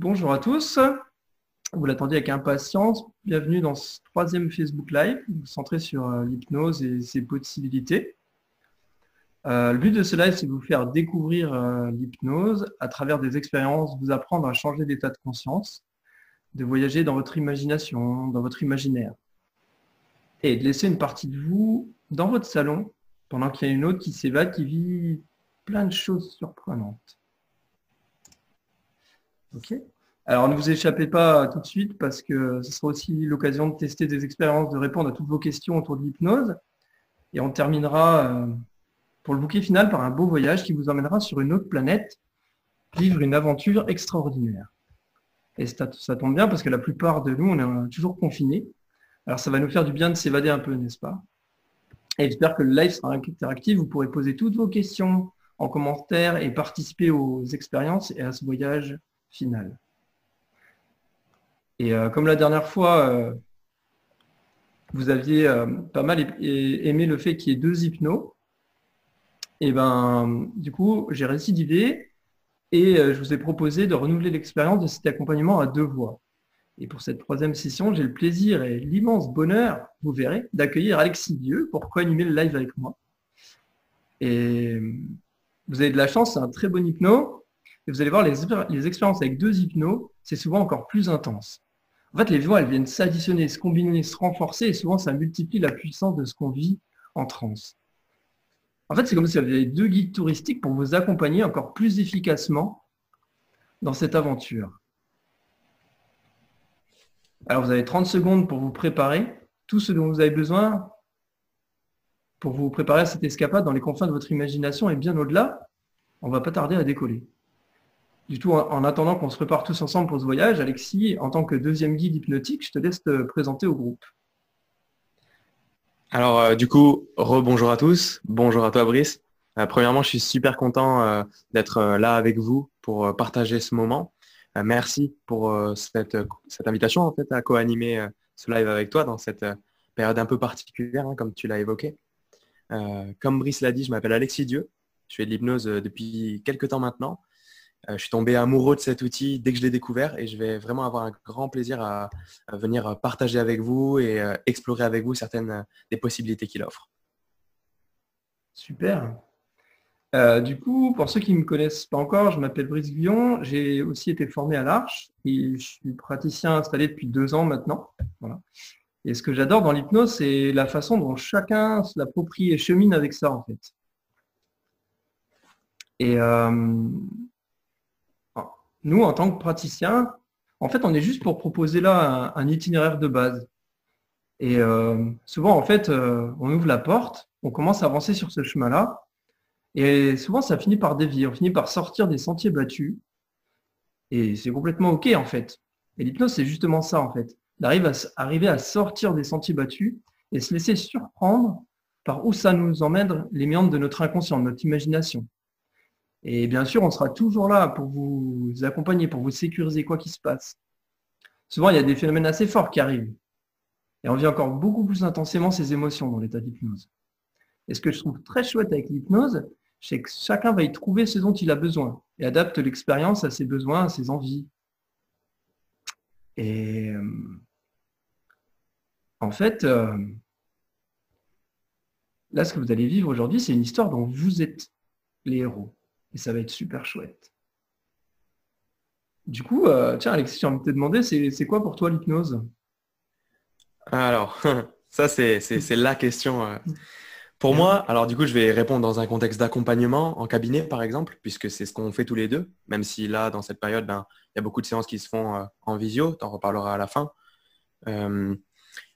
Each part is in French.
Bonjour à tous, vous l'attendiez avec impatience. Bienvenue dans ce troisième Facebook Live, centré sur l'hypnose et ses possibilités. Le but de ce live, c'est de vous faire découvrir l'hypnose à travers des expériences, vous apprendre à changer d'état de conscience, de voyager dans votre imagination, dans votre imaginaire, et de laisser une partie de vous dans votre salon, pendant qu'il y a une autre qui s'évade, qui vit plein de choses surprenantes. Ok. Alors, ne vous échappez pas tout de suite parce que ce sera aussi l'occasion de tester des expériences, de répondre à toutes vos questions autour de l'hypnose. Et on terminera pour le bouquet final par un beau voyage qui vous emmènera sur une autre planète, vivre une aventure extraordinaire. Et ça tombe bien parce que la plupart de nous, on est toujours confinés. Alors, ça va nous faire du bien de s'évader un peu, n'est-ce pas? Et j'espère que le live sera interactif. Vous pourrez poser toutes vos questions en commentaire et participer aux expériences et à ce voyage final. Et comme la dernière fois, vous aviez pas mal aimé le fait qu'il y ait 2 hypnos, et ben du coup, j'ai récidivé et je vous ai proposé de renouveler l'expérience de cet accompagnement à 2 voix. Et pour cette 3e session, j'ai le plaisir et l'immense bonheur, vous verrez, d'accueillir Alexis Dieu pour co-animer le live avec moi. Et vous avez de la chance, c'est un très bon hypno. Et vous allez voir, les expériences avec 2 hypnos, c'est souvent encore plus intense. En fait, les voix, elles viennent s'additionner, se combiner, se renforcer, et souvent, ça multiplie la puissance de ce qu'on vit en transe. En fait, c'est comme si vous aviez 2 guides touristiques pour vous accompagner encore plus efficacement dans cette aventure. Alors, vous avez 30 secondes pour vous préparer, tout ce dont vous avez besoin pour vous préparer à cette escapade dans les confins de votre imagination et bien au-delà. On ne va pas tarder à décoller. Du tout, en attendant qu'on se prépare tous ensemble pour ce voyage, Alexis, en tant que 2e guide hypnotique, je te laisse te présenter au groupe. Alors, du coup, rebonjour à tous. Bonjour à toi, Brice. Premièrement, je suis super content d'être là avec vous pour partager ce moment. Merci pour cette invitation en fait à co-animer ce live avec toi dans cette période un peu particulière, hein, comme tu l'as évoqué. Comme Brice l'a dit, je m'appelle Alexis Dieu. Je fais de l'hypnose depuis quelques temps maintenant. Je suis tombé amoureux de cet outil dès que je l'ai découvert et je vais vraiment avoir un grand plaisir à venir partager avec vous et explorer avec vous certaines des possibilités qu'il offre. Super. Du coup, pour ceux qui ne me connaissent pas encore, je m'appelle Brice Guillon. J'ai aussi été formé à l'Arche et je suis praticien installé depuis 2 ans maintenant. Voilà. Et ce que j'adore dans l'hypnose, c'est la façon dont chacun se l'approprie et chemine avec ça, en fait. Et nous, en tant que praticiens, en fait, on est juste pour proposer là un itinéraire de base. Et souvent, en fait, on ouvre la porte, on commence à avancer sur ce chemin-là, et souvent, ça finit par dévier, on finit par sortir des sentiers battus, et c'est complètement OK, en fait. Et l'hypnose, c'est justement ça, en fait. Arriver à sortir des sentiers battus et se laisser surprendre par où ça nous emmène les méandres de notre inconscient, de notre imagination. Et bien sûr, on sera toujours là pour vous accompagner, pour vous sécuriser quoi qu'il se passe. Souvent, il y a des phénomènes assez forts qui arrivent. Et on vit encore beaucoup plus intensément ces émotions dans l'état d'hypnose. Et ce que je trouve très chouette avec l'hypnose, c'est que chacun va y trouver ce dont il a besoin et adapte l'expérience à ses besoins, à ses envies. Et en fait, là, ce que vous allez vivre aujourd'hui, c'est une histoire dont vous êtes les héros. Et ça va être super chouette. Du coup, tiens, Alexis, j'ai envie de te demander, c'est quoi pour toi l'hypnose? Alors, ça c'est la question. Pour Bien. moi, alors du coup, je vais répondre dans un contexte d'accompagnement en cabinet, par exemple, puisque c'est ce qu'on fait tous les deux, même si là, dans cette période, ben, il y a beaucoup de séances qui se font en visio, tu en reparleras à la fin.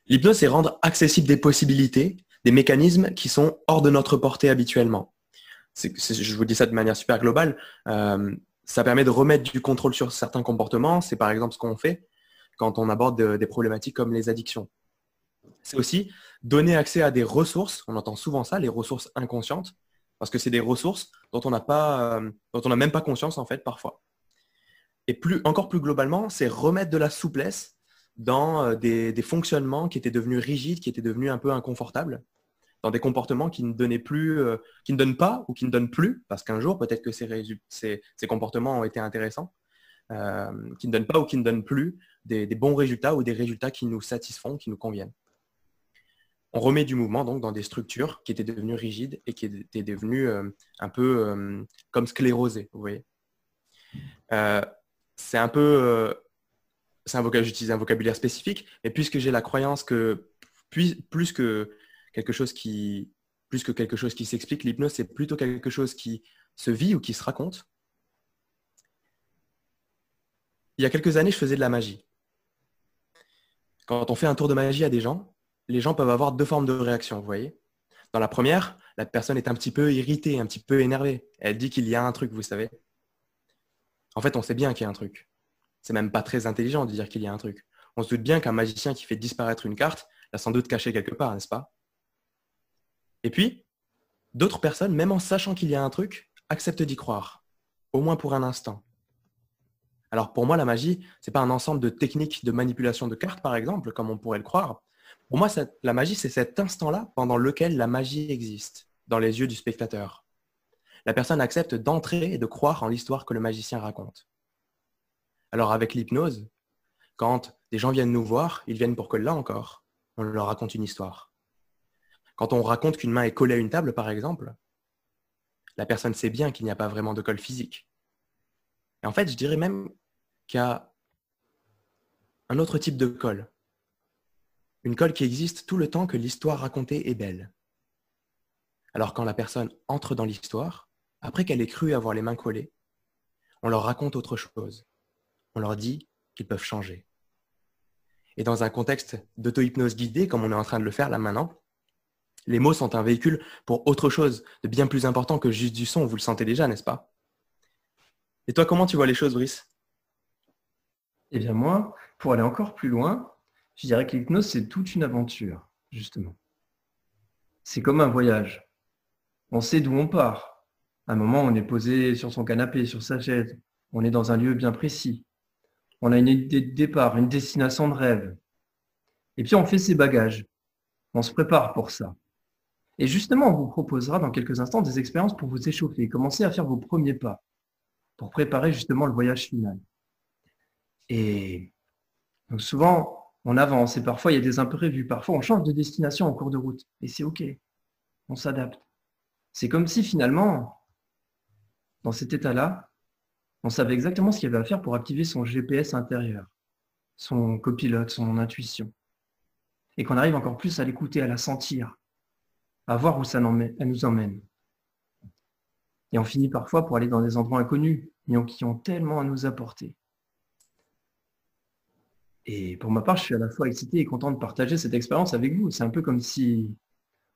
L'hypnose, c'est rendre accessibles des possibilités, des mécanismes qui sont hors de notre portée habituellement. Je vous dis ça de manière super globale. Ça permet de remettre du contrôle sur certains comportements. C'est par exemple ce qu'on fait quand on aborde des problématiques comme les addictions. C'est aussi donner accès à des ressources, on entend souvent ça, les ressources inconscientes, parce que c'est des ressources dont on n'a pas, dont on n'a même pas conscience en fait parfois. Et encore plus globalement, c'est remettre de la souplesse dans des fonctionnements qui étaient devenus rigides, qui étaient devenus un peu inconfortables, dans des comportements qui ne donnaient plus, qui ne donnent pas ou qui ne donnent plus, parce qu'un jour peut-être que ces comportements ont été intéressants, qui ne donnent pas ou qui ne donnent plus des bons résultats ou des résultats qui nous satisfont, qui nous conviennent. On remet du mouvement donc dans des structures qui étaient devenues rigides et qui étaient devenues un peu comme sclérosées, vous voyez. C'est un peu, j'utilise un vocabulaire spécifique, mais puisque j'ai la croyance que plus que quelque chose qui s'explique, l'hypnose, c'est plutôt quelque chose qui se vit ou qui se raconte. Il y a quelques années, je faisais de la magie. Quand on fait un tour de magie à des gens, les gens peuvent avoir deux formes de réaction, vous voyez. Dans la première, la personne est un petit peu irritée, un petit peu énervée. Elle dit qu'il y a un truc, vous savez. En fait, on sait bien qu'il y a un truc. C'est même pas très intelligent de dire qu'il y a un truc. On se doute bien qu'un magicien qui fait disparaître une carte l'a sans doute cachée quelque part, n'est-ce pas? Et puis, d'autres personnes, même en sachant qu'il y a un truc, acceptent d'y croire, au moins pour un instant. Alors pour moi, la magie, ce n'est pas un ensemble de techniques de manipulation de cartes, par exemple, comme on pourrait le croire. Pour moi, la magie, c'est cet instant-là pendant lequel la magie existe, dans les yeux du spectateur. La personne accepte d'entrer et de croire en l'histoire que le magicien raconte. Alors avec l'hypnose, quand des gens viennent nous voir, ils viennent pour que là encore, on leur raconte une histoire. Quand on raconte qu'une main est collée à une table, par exemple, la personne sait bien qu'il n'y a pas vraiment de colle physique. Et en fait, je dirais même qu'il y a un autre type de colle. Une colle qui existe tout le temps que l'histoire racontée est belle. Alors quand la personne entre dans l'histoire, après qu'elle ait cru avoir les mains collées, on leur raconte autre chose. On leur dit qu'ils peuvent changer. Et dans un contexte d'auto-hypnose guidée, comme on est en train de le faire là maintenant, les mots sont un véhicule pour autre chose de bien plus important que juste du son. Vous le sentez déjà, n'est-ce pas? Et toi, comment tu vois les choses, Brice? Eh bien moi, pour aller encore plus loin, je dirais que l'hypnose, c'est toute une aventure, justement. C'est comme un voyage. On sait d'où on part. À un moment, on est posé sur son canapé, sur sa chaise. On est dans un lieu bien précis. On a une idée de départ, une destination de rêve. Et puis, on fait ses bagages. On se prépare pour ça. Et justement, on vous proposera dans quelques instants des expériences pour vous échauffer, commencer à faire vos premiers pas, pour préparer justement le voyage final. Et donc souvent, on avance et parfois, il y a des imprévus. Parfois, on change de destination en cours de route. Et c'est OK. On s'adapte. C'est comme si finalement, dans cet état-là, on savait exactement ce qu'il y avait à faire pour activer son GPS intérieur, son copilote, son intuition. Et qu'on arrive encore plus à l'écouter, à la sentir, à voir où elle nous emmène. Et on finit parfois pour aller dans des endroits inconnus, mais qui ont tellement à nous apporter. Et pour ma part, je suis à la fois excité et content de partager cette expérience avec vous. C'est un peu comme si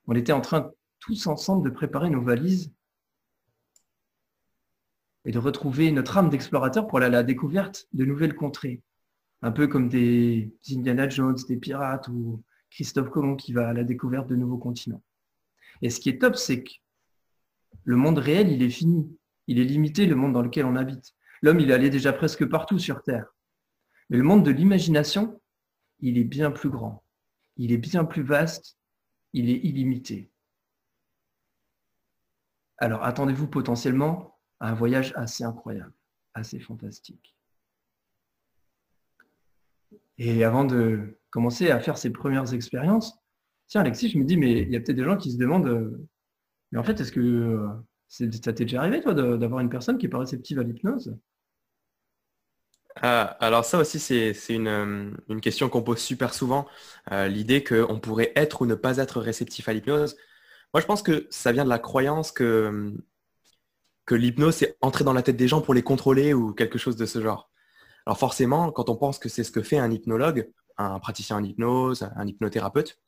on était en train, tous ensemble, de préparer nos valises et de retrouver notre âme d'explorateur pour aller à la découverte de nouvelles contrées. Un peu comme des Indiana Jones, des pirates ou Christophe Colomb qui va à la découverte de nouveaux continents. Et ce qui est top, c'est que le monde réel, il est fini. Il est limité, le monde dans lequel on habite. L'homme, il est allé déjà presque partout sur Terre. Mais le monde de l'imagination, il est bien plus grand. Il est bien plus vaste. Il est illimité. Alors, attendez-vous potentiellement à un voyage assez incroyable, assez fantastique. Et avant de commencer à faire ces premières expériences, tiens, Alexis, je me dis, mais il y a peut-être des gens qui se demandent, mais en fait, est-ce que ça t'est déjà arrivé, toi, d'avoir une personne qui est pas réceptive à l'hypnose? Alors ça aussi, c'est une question qu'on pose super souvent, l'idée qu'on pourrait être ou ne pas être réceptif à l'hypnose. Moi, je pense que ça vient de la croyance que l'hypnose, c'est entrer dans la tête des gens pour les contrôler ou quelque chose de ce genre. Alors forcément, quand on pense que c'est ce que fait un hypnologue, un praticien en hypnose, un hypnothérapeute,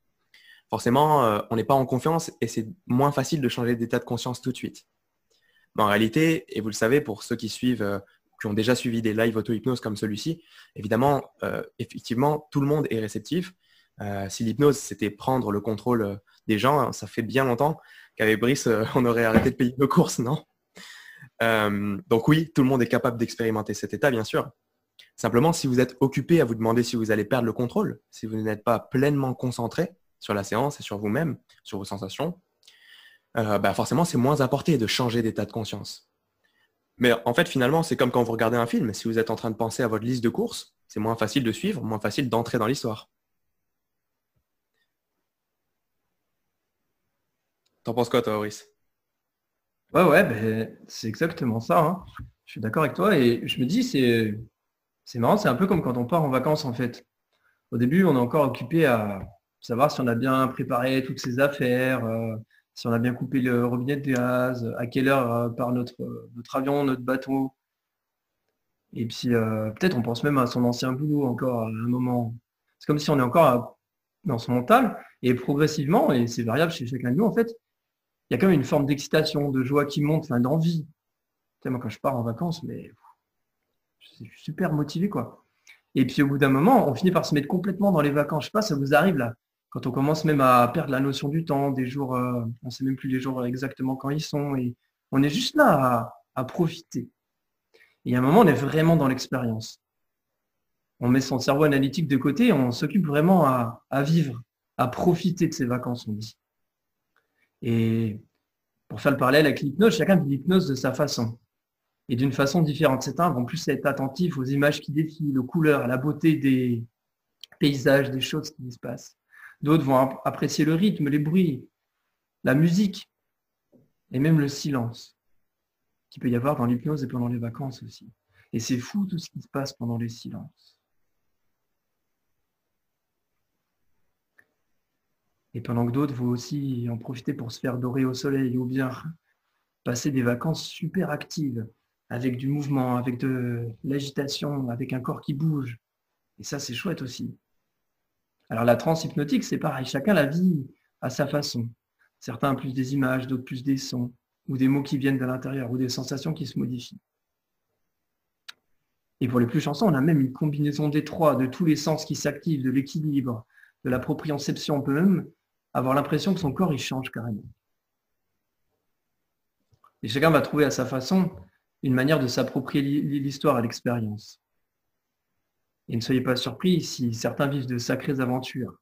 forcément, on n'est pas en confiance et c'est moins facile de changer d'état de conscience tout de suite. Mais en réalité, et vous le savez, pour ceux qui suivent, qui ont déjà suivi des lives auto-hypnose comme celui-ci, évidemment, effectivement, tout le monde est réceptif. Si l'hypnose, c'était prendre le contrôle des gens, ça fait bien longtemps qu'avec Brice, on aurait arrêté de payer nos courses, non? Donc oui, tout le monde est capable d'expérimenter cet état, bien sûr. Simplement, si vous êtes occupé à vous demander si vous allez perdre le contrôle, si vous n'êtes pas pleinement concentré sur la séance et sur vous-même, sur vos sensations, forcément, c'est moins apporté de changer d'état de conscience. Mais en fait, finalement, c'est comme quand vous regardez un film. Si vous êtes en train de penser à votre liste de courses, c'est moins facile de suivre, moins facile d'entrer dans l'histoire. T'en penses quoi, toi, Auris? Ouais, ben, c'est exactement ça, hein. Je suis d'accord avec toi et je me dis, c'est marrant, c'est un peu comme quand on part en vacances en fait. Au début, on est encore occupé à savoir si on a bien préparé toutes ses affaires, si on a bien coupé le robinet de gaz, à quelle heure part notre avion, notre bateau. Et puis peut-être on pense même à son ancien boulot encore à un moment. C'est comme si on est encore dans son mental et progressivement, et c'est variable chez chacun de nous en fait, il y a quand même une forme d'excitation, de joie qui monte, enfin, d'envie. Tu sais, moi quand je pars en vacances, mais je suis super motivé quoi. Et puis au bout d'un moment, on finit par se mettre complètement dans les vacances. Je sais pas, ça vous arrive là, quand on commence même à perdre la notion du temps, des jours, on sait même plus les jours exactement quand ils sont, et on est juste là à profiter. Et à un moment, on est vraiment dans l'expérience. On met son cerveau analytique de côté, on s'occupe vraiment à vivre, à profiter de ses vacances, on dit. Et pour faire le parallèle avec l'hypnose, chacun vit l'hypnose de sa façon et d'une façon différente. Certains vont plus être attentifs aux images qui défilent, aux couleurs, à la beauté des paysages, des choses qui se passent. D'autres vont apprécier le rythme, les bruits, la musique et même le silence qu'il peut y avoir dans l'hypnose et pendant les vacances aussi. Et c'est fou tout ce qui se passe pendant les silences. Et pendant que d'autres vont aussi en profiter pour se faire dorer au soleil ou bien passer des vacances super actives avec du mouvement, avec de l'agitation, avec un corps qui bouge. Et ça, c'est chouette aussi. Alors la transe hypnotique, c'est pareil, chacun la vit à sa façon. Certains plus des images, d'autres plus des sons, ou des mots qui viennent de l'intérieur, ou des sensations qui se modifient. Et pour les plus chansons, on a même une combinaison des trois, de tous les sens qui s'activent, de l'équilibre, de la proprioception. On peut même avoir l'impression que son corps, il change carrément. Et chacun va trouver à sa façon une manière de s'approprier l'histoire et l'expérience. Et ne soyez pas surpris si certains vivent de sacrées aventures.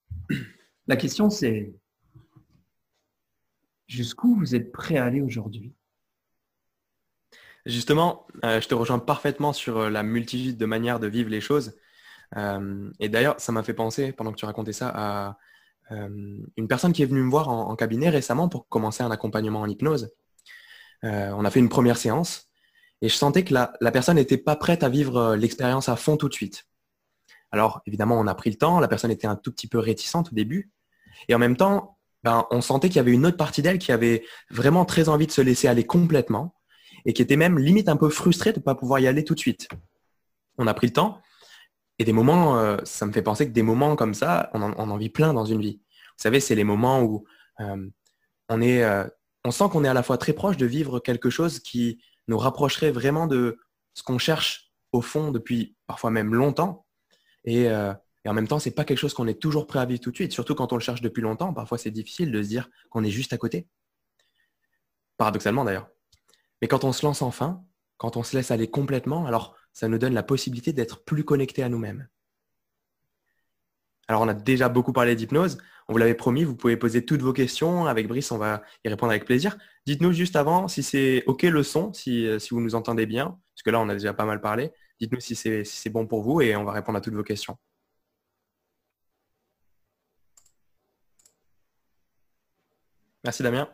La question, c'est jusqu'où vous êtes prêt à aller aujourd'hui? Justement, je te rejoins parfaitement sur la multitude de manières de vivre les choses. Et d'ailleurs, ça m'a fait penser, pendant que tu racontais ça, à une personne qui est venue me voir en cabinet récemment pour commencer un accompagnement en hypnose. On a fait une première séance et je sentais que la personne n'était pas prête à vivre l'expérience à fond tout de suite. Alors, évidemment, on a pris le temps, la personne était un tout petit peu réticente au début. Et en même temps, ben, on sentait qu'il y avait une autre partie d'elle qui avait vraiment très envie de se laisser aller complètement et qui était même limite un peu frustrée de ne pas pouvoir y aller tout de suite. On a pris le temps et des moments, ça me fait penser que des moments comme ça, on en vit plein dans une vie. Vous savez, c'est les moments où on sent qu'on est à la fois très proche de vivre quelque chose qui nous rapprocherait vraiment de ce qu'on cherche au fond depuis parfois même longtemps. Et en même temps, c'est pas quelque chose qu'on est toujours prêt à vivre tout de suite. Surtout quand on le cherche depuis longtemps, parfois c'est difficile de se dire qu'on est juste à côté. Paradoxalement d'ailleurs. Mais quand on se lance enfin, quand on se laisse aller complètement, alors ça nous donne la possibilité d'être plus connecté à nous-mêmes. Alors on a déjà beaucoup parlé d'hypnose. On vous l'avait promis, vous pouvez poser toutes vos questions. Avec Brice, on va y répondre avec plaisir. Dites-nous juste avant si c'est OK le son, si vous nous entendez bien, parce que là on a déjà pas mal parlé. Dites-nous si c'est bon pour vous et on va répondre à toutes vos questions. Merci Damien.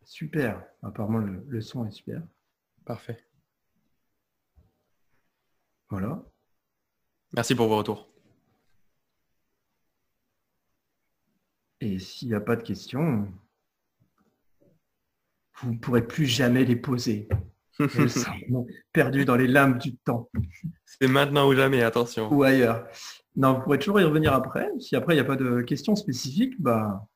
Super. Apparemment, le son est super. Parfait. Voilà. Merci pour vos retours. Et s'il n'y a pas de questions, vous ne pourrez plus jamais les poser. Elles sont perdues dans les lames du temps. C'est maintenant ou jamais, attention. Ou ailleurs. Non, vous pourrez toujours y revenir après. Si après, il n'y a pas de questions spécifiques, bah,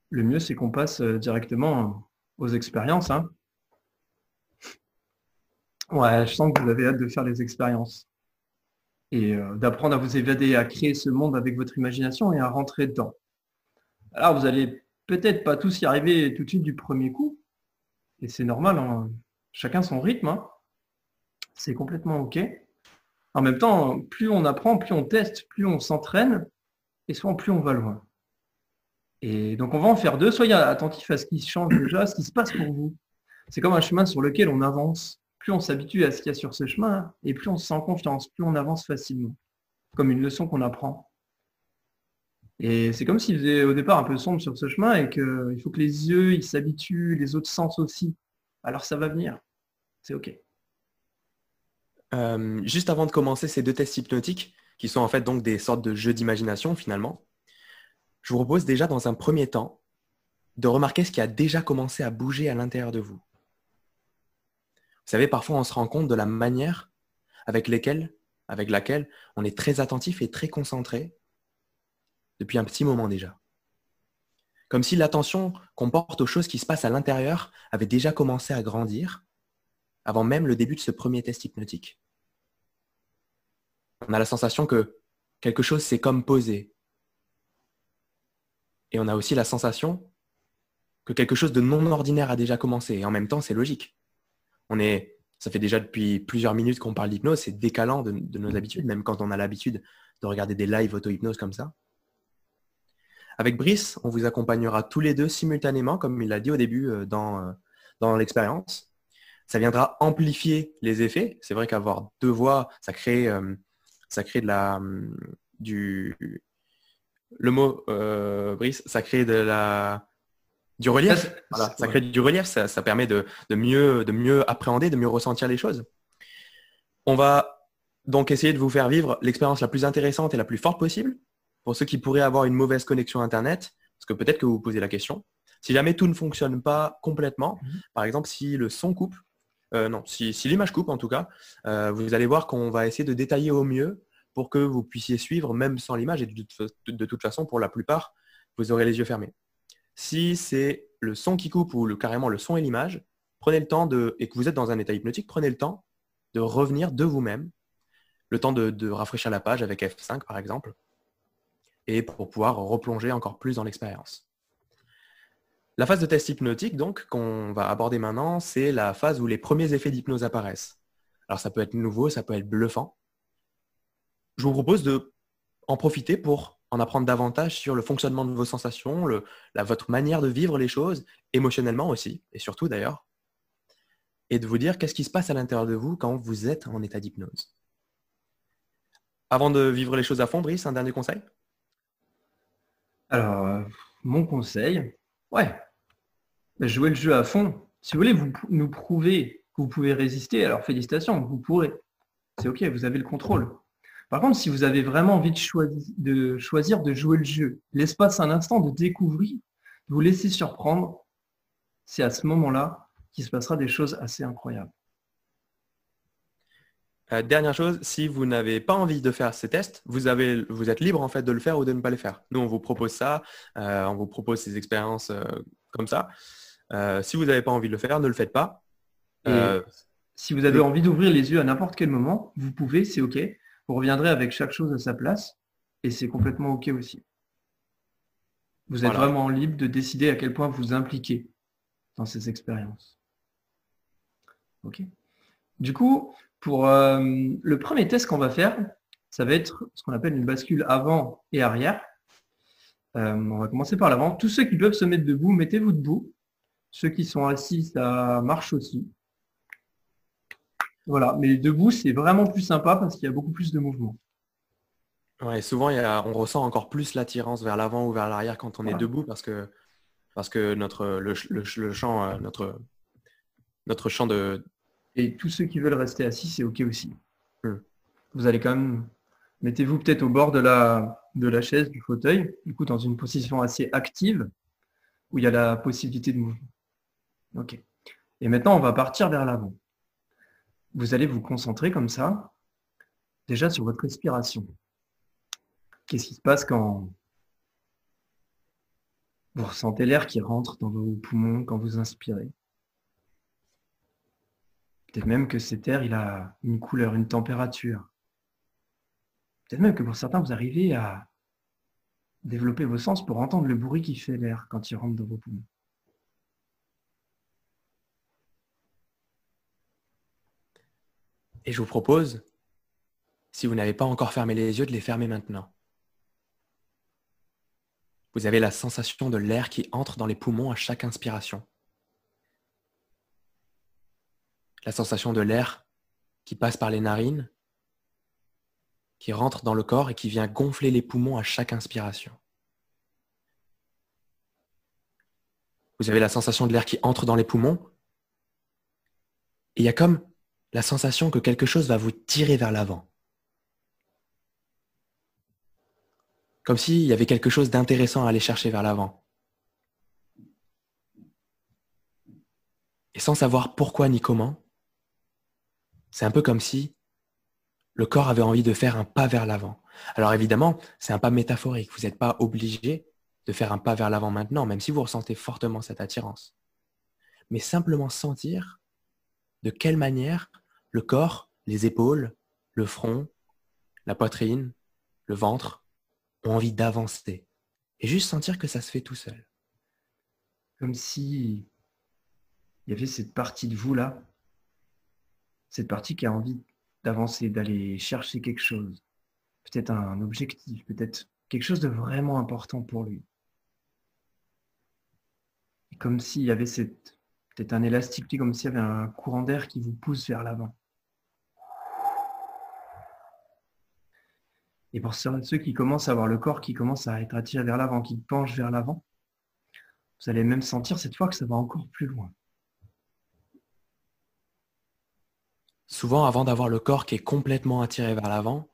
le mieux, c'est qu'on passe directement aux expériences, hein. Ouais, je sens que vous avez hâte de faire les expériences et d'apprendre à vous évader, à créer ce monde avec votre imagination et à rentrer dedans. Alors, vous allez peut-être pas tous y arriver tout de suite du premier coup, et c'est normal, hein. Chacun son rythme, hein. C'est complètement OK. En même temps, plus on apprend, plus on teste, plus on s'entraîne, et souvent plus on va loin. Et donc, on va en faire deux. Soyez attentifs à ce qui change déjà, à ce qui se passe pour vous. C'est comme un chemin sur lequel on avance. Plus on s'habitue à ce qu'il y a sur ce chemin, et plus on se sent confiance, plus on avance facilement. Comme une leçon qu'on apprend. Et c'est comme s'il faisait au départ un peu sombre sur ce chemin et qu'il faut que les yeux ils s'habituent, les autres sens aussi. Alors ça va venir. C'est OK. Juste avant de commencer ces deux tests hypnotiques, qui sont en fait donc des sortes de jeux d'imagination finalement, je vous propose déjà dans un premier temps de remarquer ce qui a déjà commencé à bouger à l'intérieur de vous. Vous savez, parfois on se rend compte de la manière avec laquelle on est très attentif et très concentré depuis un petit moment déjà. Comme si l'attention qu'on porte aux choses qui se passent à l'intérieur avait déjà commencé à grandir avant même le début de ce premier test hypnotique. On a la sensation que quelque chose s'est comme posé. Et on a aussi la sensation que quelque chose de non ordinaire a déjà commencé. Et en même temps, c'est logique. Ça fait déjà depuis plusieurs minutes qu'on parle d'hypnose, c'est décalant de nos habitudes, même quand on a l'habitude de regarder des lives auto-hypnose comme ça. Avec Brice, on vous accompagnera tous les deux simultanément, comme il l'a dit au début dans l'expérience. Ça viendra amplifier les effets. C'est vrai qu'avoir deux voix, ça crée le mot, Brice, ça crée du relief. Voilà, ça crée du relief, ça permet de mieux appréhender, de mieux ressentir les choses. On va donc essayer de vous faire vivre l'expérience la plus intéressante et la plus forte possible. Pour ceux qui pourraient avoir une mauvaise connexion Internet, parce que peut-être que vous vous posez la question. Si jamais tout ne fonctionne pas complètement, par exemple si le son coupe, si l'image coupe en tout cas, vous allez voir qu'on va essayer de détailler au mieux pour que vous puissiez suivre même sans l'image et de toute façon, pour la plupart, vous aurez les yeux fermés. Si c'est le son qui coupe ou carrément le son et l'image, prenez le temps et que vous êtes dans un état hypnotique, prenez le temps de revenir de vous-même, le temps de rafraîchir la page avec F5 par exemple, et pour pouvoir replonger encore plus dans l'expérience. La phase de test hypnotique, donc, qu'on va aborder maintenant, c'est la phase où les premiers effets d'hypnose apparaissent. Alors, ça peut être nouveau, ça peut être bluffant. Je vous propose d'en profiter pour en apprendre davantage sur le fonctionnement de vos sensations, votre manière de vivre les choses, émotionnellement aussi, et surtout d'ailleurs, et de vous dire qu'est-ce qui se passe à l'intérieur de vous quand vous êtes en état d'hypnose. Avant de vivre les choses à fond, Brice, un dernier conseil ? Alors, mon conseil, jouez le jeu à fond. Si vous voulez nous prouver que vous pouvez résister, alors félicitations, vous pourrez. C'est OK, vous avez le contrôle. Par contre, si vous avez vraiment envie de choisir de jouer le jeu, l'espace un instant de découvrir, de vous laisser surprendre, c'est à ce moment-là qu'il se passera des choses assez incroyables. Dernière chose, si vous n'avez pas envie de faire ces tests, vous êtes libre en fait de le faire ou de ne pas le faire. Nous, on vous propose ça, on vous propose ces expériences comme ça. Si vous n'avez pas envie de le faire, ne le faites pas. Et si vous avez envie d'ouvrir les yeux à n'importe quel moment, vous pouvez, c'est OK. Vous reviendrez avec chaque chose à sa place et c'est complètement OK aussi. Vous êtes vraiment libre de décider à quel point vous impliquez dans ces expériences. OK. Du coup, pour le premier test qu'on va faire, ça va être ce qu'on appelle une bascule avant et arrière. On va commencer par l'avant. Tous ceux qui peuvent se mettre debout, mettez-vous debout. Ceux qui sont assis, ça marche aussi. Voilà, mais debout, c'est vraiment plus sympa parce qu'il y a beaucoup plus de mouvement. Ouais, souvent, on ressent encore plus l'attirance vers l'avant ou vers l'arrière quand on est debout parce que notre champ de... Et tous ceux qui veulent rester assis, c'est OK aussi. Vous allez quand même... Mettez-vous peut-être au bord de la chaise, du fauteuil, du coup dans une position assez active où il y a la possibilité de mouvement. OK. Et maintenant, on va partir vers l'avant. Vous allez vous concentrer comme ça, déjà sur votre respiration. Qu'est-ce qui se passe quand vous ressentez l'air qui rentre dans vos poumons quand vous inspirez? Peut-être même que cet air, il a une couleur, une température. Peut-être même que pour certains, vous arrivez à développer vos sens pour entendre le bruit qui fait l'air quand il rentre dans vos poumons. Et je vous propose, si vous n'avez pas encore fermé les yeux, de les fermer maintenant. Vous avez la sensation de l'air qui entre dans les poumons à chaque inspiration. La sensation de l'air qui passe par les narines, qui rentre dans le corps et qui vient gonfler les poumons à chaque inspiration. Vous avez la sensation de l'air qui entre dans les poumons et il y a comme la sensation que quelque chose va vous tirer vers l'avant. Comme s'il y avait quelque chose d'intéressant à aller chercher vers l'avant. Et sans savoir pourquoi ni comment, c'est un peu comme si le corps avait envie de faire un pas vers l'avant. Alors évidemment, c'est un pas métaphorique. Vous n'êtes pas obligé de faire un pas vers l'avant maintenant, même si vous ressentez fortement cette attirance. Mais simplement sentir de quelle manière le corps, les épaules, le front, la poitrine, le ventre ont envie d'avancer. Et juste sentir que ça se fait tout seul. Comme si il y avait cette partie de vous là, cette partie qui a envie d'avancer, d'aller chercher quelque chose. Peut-être un objectif, peut-être quelque chose de vraiment important pour lui. Et comme s'il y avait peut-être un élastique, comme s'il y avait un courant d'air qui vous pousse vers l'avant. Et pour ceux qui commencent à avoir le corps qui commence à être attiré vers l'avant, qui penche vers l'avant, vous allez même sentir cette fois que ça va encore plus loin. Souvent, avant d'avoir le corps qui est complètement attiré vers l'avant,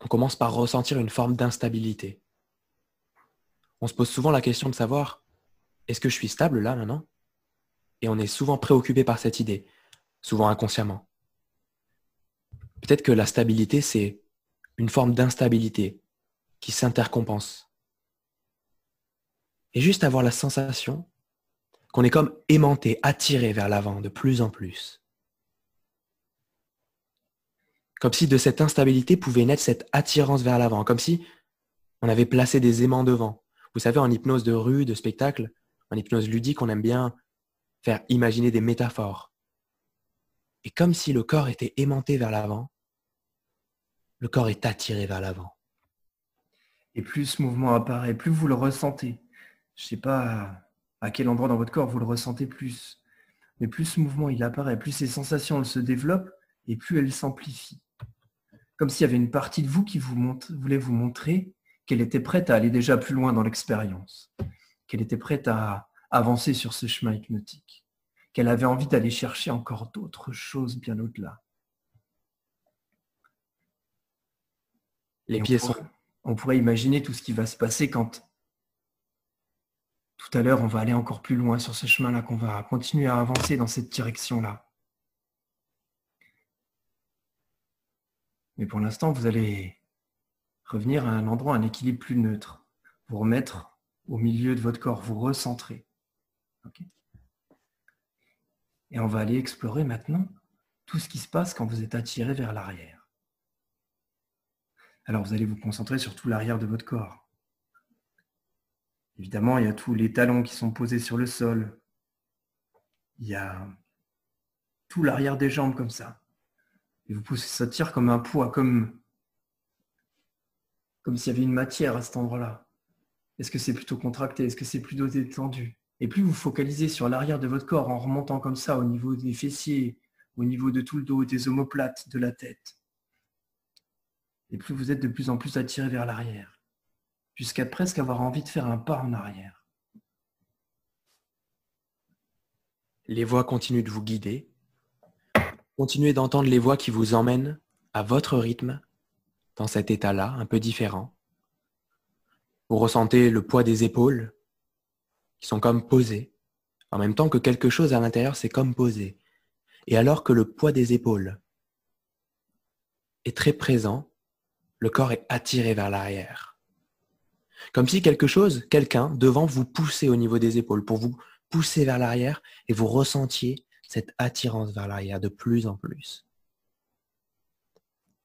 on commence par ressentir une forme d'instabilité. On se pose souvent la question de savoir, est-ce que je suis stable là maintenant? Et on est souvent préoccupé par cette idée, souvent inconsciemment. Peut-être que la stabilité, c'est une forme d'instabilité qui s'intercompense. Et juste avoir la sensation qu'on est comme aimanté, attiré vers l'avant de plus en plus. Comme si de cette instabilité pouvait naître cette attirance vers l'avant, comme si on avait placé des aimants devant. Vous savez, en hypnose de rue, de spectacle, en hypnose ludique, on aime bien faire imaginer des métaphores. Et comme si le corps était aimanté vers l'avant, le corps est attiré vers l'avant. Et plus ce mouvement apparaît, plus vous le ressentez. Je ne sais pas à quel endroit dans votre corps vous le ressentez plus. Mais plus ce mouvement il apparaît, plus ces sensations elles se développent et plus elles s'amplifient. Comme s'il y avait une partie de vous qui voulait vous montrer qu'elle était prête à aller déjà plus loin dans l'expérience, qu'elle était prête à avancer sur ce chemin hypnotique, qu'elle avait envie d'aller chercher encore d'autres choses bien au-delà. Les pieds sont... On pourrait imaginer tout ce qui va se passer quand tout à l'heure on va aller encore plus loin sur ce chemin-là, qu'on va continuer à avancer dans cette direction-là. Mais pour l'instant, vous allez revenir à un endroit, un équilibre plus neutre. Vous remettre au milieu de votre corps, vous recentrer. Okay. Et on va aller explorer maintenant tout ce qui se passe quand vous êtes attiré vers l'arrière. Alors vous allez vous concentrer sur tout l'arrière de votre corps. Évidemment, il y a tous les talons qui sont posés sur le sol. Il y a tout l'arrière des jambes comme ça. Et vous pouvez sentir comme un poids, comme s'il y avait une matière à cet endroit-là. Est-ce que c'est plutôt contracté? Est-ce que c'est plutôt détendu? Et plus vous focalisez sur l'arrière de votre corps en remontant comme ça au niveau des fessiers, au niveau de tout le dos, des omoplates, de la tête, et plus vous êtes de plus en plus attiré vers l'arrière, jusqu'à presque avoir envie de faire un pas en arrière. Les voix continuent de vous guider. Continuez d'entendre les voix qui vous emmènent à votre rythme dans cet état-là, un peu différent. Vous ressentez le poids des épaules qui sont comme posées, en même temps que quelque chose à l'intérieur s'est comme posé. Et alors que le poids des épaules est très présent, le corps est attiré vers l'arrière. Comme si quelque chose, quelqu'un devant vous poussait au niveau des épaules pour vous pousser vers l'arrière et vous ressentiez cette attirance vers l'arrière de plus en plus.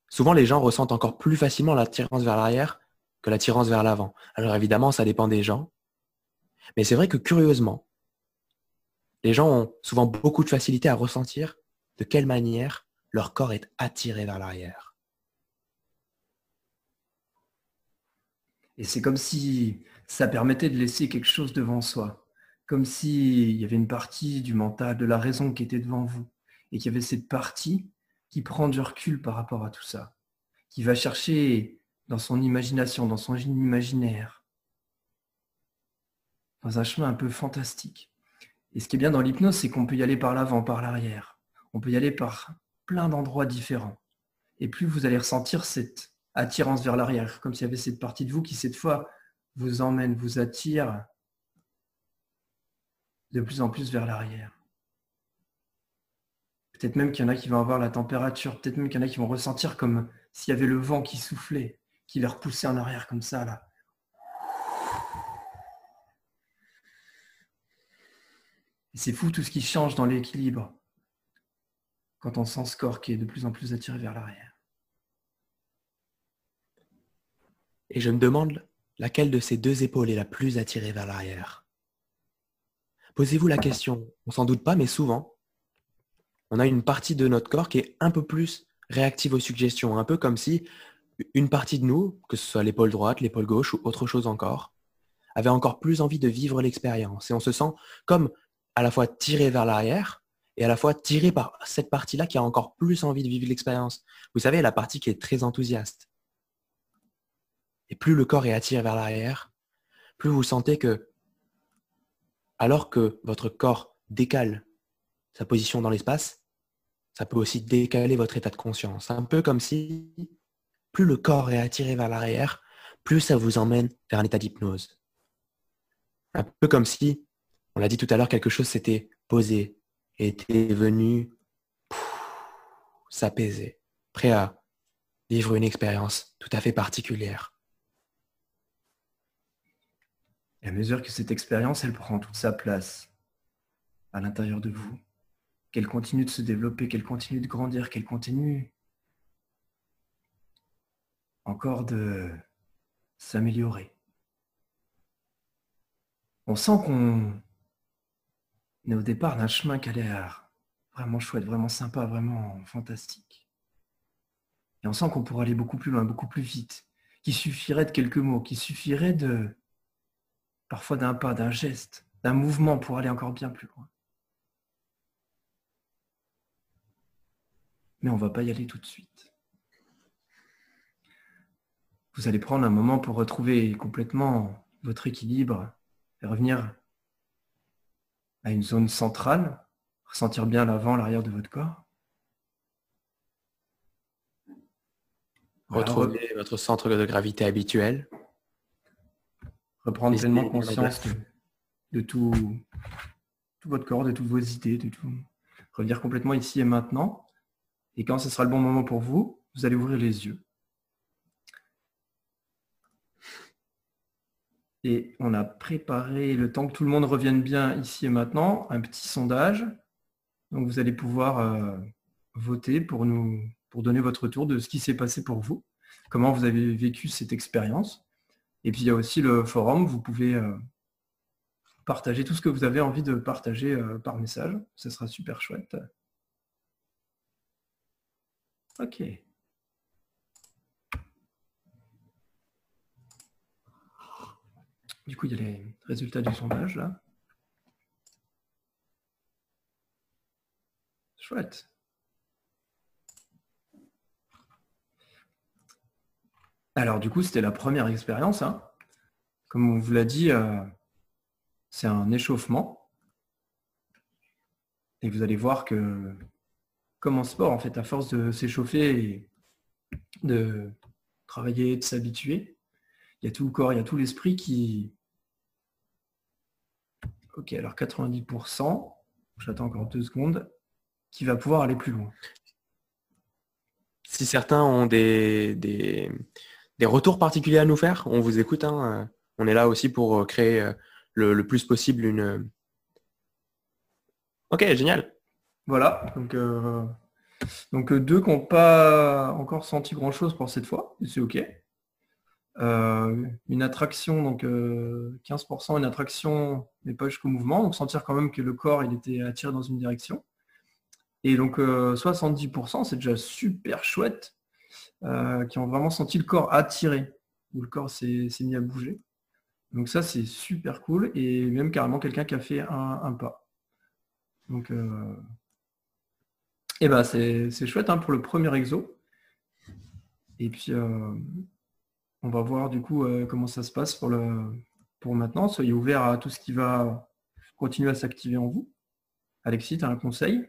Souvent, les gens ressentent encore plus facilement l'attirance vers l'arrière que l'attirance vers l'avant. Alors évidemment, ça dépend des gens. Mais c'est vrai que curieusement, les gens ont souvent beaucoup de facilité à ressentir de quelle manière leur corps est attiré vers l'arrière. Et c'est comme si Ça permettait de laisser quelque chose devant soi, comme s'il y avait une partie du mental, de la raison qui était devant vous, et qu'il y avait cette partie qui prend du recul par rapport à tout ça, qui va chercher dans son imagination, dans son imaginaire, dans un chemin un peu fantastique. Et ce qui est bien dans l'hypnose, c'est qu'on peut y aller par l'avant, par l'arrière. On peut y aller par plein d'endroits différents. Et plus vous allez ressentir cette attirance vers l'arrière, comme s'il y avait cette partie de vous qui, cette fois, vous emmène, vous attire de plus en plus vers l'arrière. Peut-être même qu'il y en a qui vont avoir la température, peut-être même qu'il y en a qui vont ressentir comme s'il y avait le vent qui soufflait, qui les repoussait en arrière comme ça, là. Et c'est fou tout ce qui change dans l'équilibre quand on sent ce corps qui est de plus en plus attiré vers l'arrière. Et je me demande laquelle de ces deux épaules est la plus attirée vers l'arrière. Posez-vous la question, on s'en doute pas, mais souvent, on a une partie de notre corps qui est un peu plus réactive aux suggestions, un peu comme si une partie de nous, que ce soit l'épaule droite, l'épaule gauche ou autre chose encore, avait encore plus envie de vivre l'expérience. Et on se sent comme à la fois tiré vers l'arrière et à la fois tiré par cette partie-là qui a encore plus envie de vivre l'expérience. Vous savez, la partie qui est très enthousiaste. Et plus le corps est attiré vers l'arrière, plus vous sentez que, alors que votre corps décale sa position dans l'espace, ça peut aussi décaler votre état de conscience. Un peu comme si, plus le corps est attiré vers l'arrière, plus ça vous emmène vers un état d'hypnose. Un peu comme si, on l'a dit tout à l'heure, quelque chose s'était posé et était venu s'apaiser, prêt à vivre une expérience tout à fait particulière. Et à mesure que cette expérience, elle prend toute sa place à l'intérieur de vous, qu'elle continue de se développer, qu'elle continue de grandir, qu'elle continue encore de s'améliorer. On sent qu'on est au départ d'un chemin qui a l'air vraiment chouette, vraiment sympa, vraiment fantastique. Et on sent qu'on pourra aller beaucoup plus loin, beaucoup plus vite, qu'il suffirait de quelques mots, qu'il suffirait de parfois d'un pas, d'un geste, d'un mouvement pour aller encore bien plus loin. Mais on ne va pas y aller tout de suite. Vous allez prendre un moment pour retrouver complètement votre équilibre et revenir à une zone centrale, ressentir bien l'avant, l'arrière de votre corps. Retrouvez votre centre de gravité habituel. Reprendre pleinement conscience de tout votre corps, de toutes vos idées, de tout. Revenir complètement ici et maintenant. Et quand ce sera le bon moment pour vous, vous allez ouvrir les yeux. Et on a préparé, le temps que tout le monde revienne bien ici et maintenant, un petit sondage. Donc vous allez pouvoir voter pour donner votre retour de ce qui s'est passé pour vous, comment vous avez vécu cette expérience. Et puis il y a aussi le forum, vous pouvez partager tout ce que vous avez envie de partager par message. Ce sera super chouette. Ok. Du coup, il y a les résultats du sondage là. Chouette. Alors du coup, c'était la première expérience. Hein. Comme on vous l'a dit, c'est un échauffement. Et vous allez voir que, comme en sport, en fait, à force de s'échauffer et de travailler, de s'habituer, il y a tout le corps, il y a tout l'esprit qui... Ok, alors 90%, j'attends encore 2 secondes, qui va pouvoir aller plus loin. Si certains ont des retours particuliers à nous faire, on vous écoute. Hein. On est là aussi pour créer le plus possible une... Ok, génial. Voilà, donc 2 qui n'ont pas encore senti grand-chose pour cette fois, et c'est ok. Une attraction, donc 15%, une attraction, mais pas jusqu'au mouvement, donc sentir quand même que le corps il était attiré dans une direction. Et donc 70%, c'est déjà super chouette, qui ont vraiment senti le corps attiré, où le corps s'est mis à bouger. Donc ça, c'est super cool. Et même carrément quelqu'un qui a fait un pas. Donc, et ben, c'est chouette hein, pour le premier exo. Et puis, on va voir du coup comment ça se passe pour maintenant. Soyez ouverts à tout ce qui va continuer à s'activer en vous. Alexis, tu as un conseil?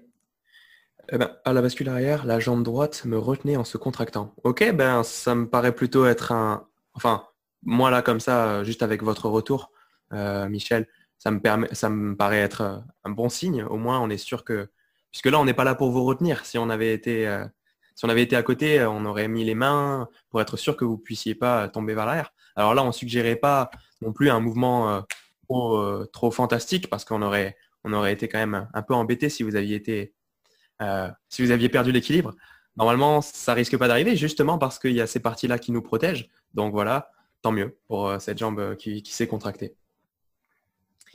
Eh ben, à la bascule arrière, la jambe droite me retenait en se contractant. Ok, ben ça me paraît plutôt être un... Enfin, moi là comme ça, juste avec votre retour, Michel, ça me paraît être un bon signe. Au moins, on est sûr que... Puisque là, on n'est pas là pour vous retenir. Si on avait été à côté, on aurait mis les mains pour être sûr que vous puissiez pas tomber vers l'arrière. Alors là, on suggérait pas non plus un mouvement trop fantastique parce on aurait été quand même un peu embêté si vous aviez perdu l'équilibre. Normalement, ça risque pas d'arriver, justement parce qu'il y a ces parties-là qui nous protègent. Donc voilà, tant mieux pour cette jambe qui s'est contractée.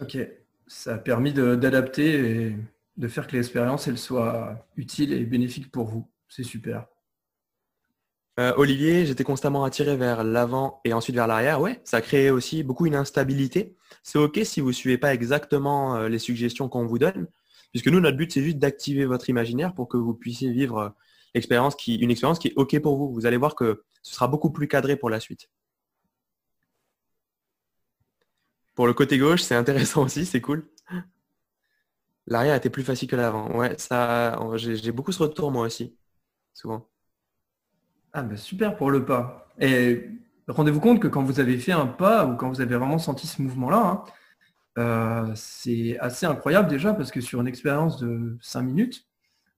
Ok, ça a permis d'adapter et de faire que l'expérience elle soit utile et bénéfique pour vous. C'est super. Olivier, j'étais constamment attiré vers l'avant et ensuite vers l'arrière. Ouais, ça crée aussi beaucoup une instabilité. C'est OK si vous ne suivez pas exactement les suggestions qu'on vous donne, puisque nous, notre but, c'est juste d'activer votre imaginaire pour que vous puissiez vivre une expérience qui est OK pour vous. Vous allez voir que ce sera beaucoup plus cadré pour la suite. Pour le côté gauche, c'est intéressant aussi, c'est cool. L'arrière était plus facile que l'avant. Ouais, ça, j'ai beaucoup ce retour moi aussi, souvent. Ah bah super pour le pas. Et rendez-vous compte que quand vous avez fait un pas ou quand vous avez vraiment senti ce mouvement-là, hein, c'est assez incroyable déjà parce que sur une expérience de 5 minutes,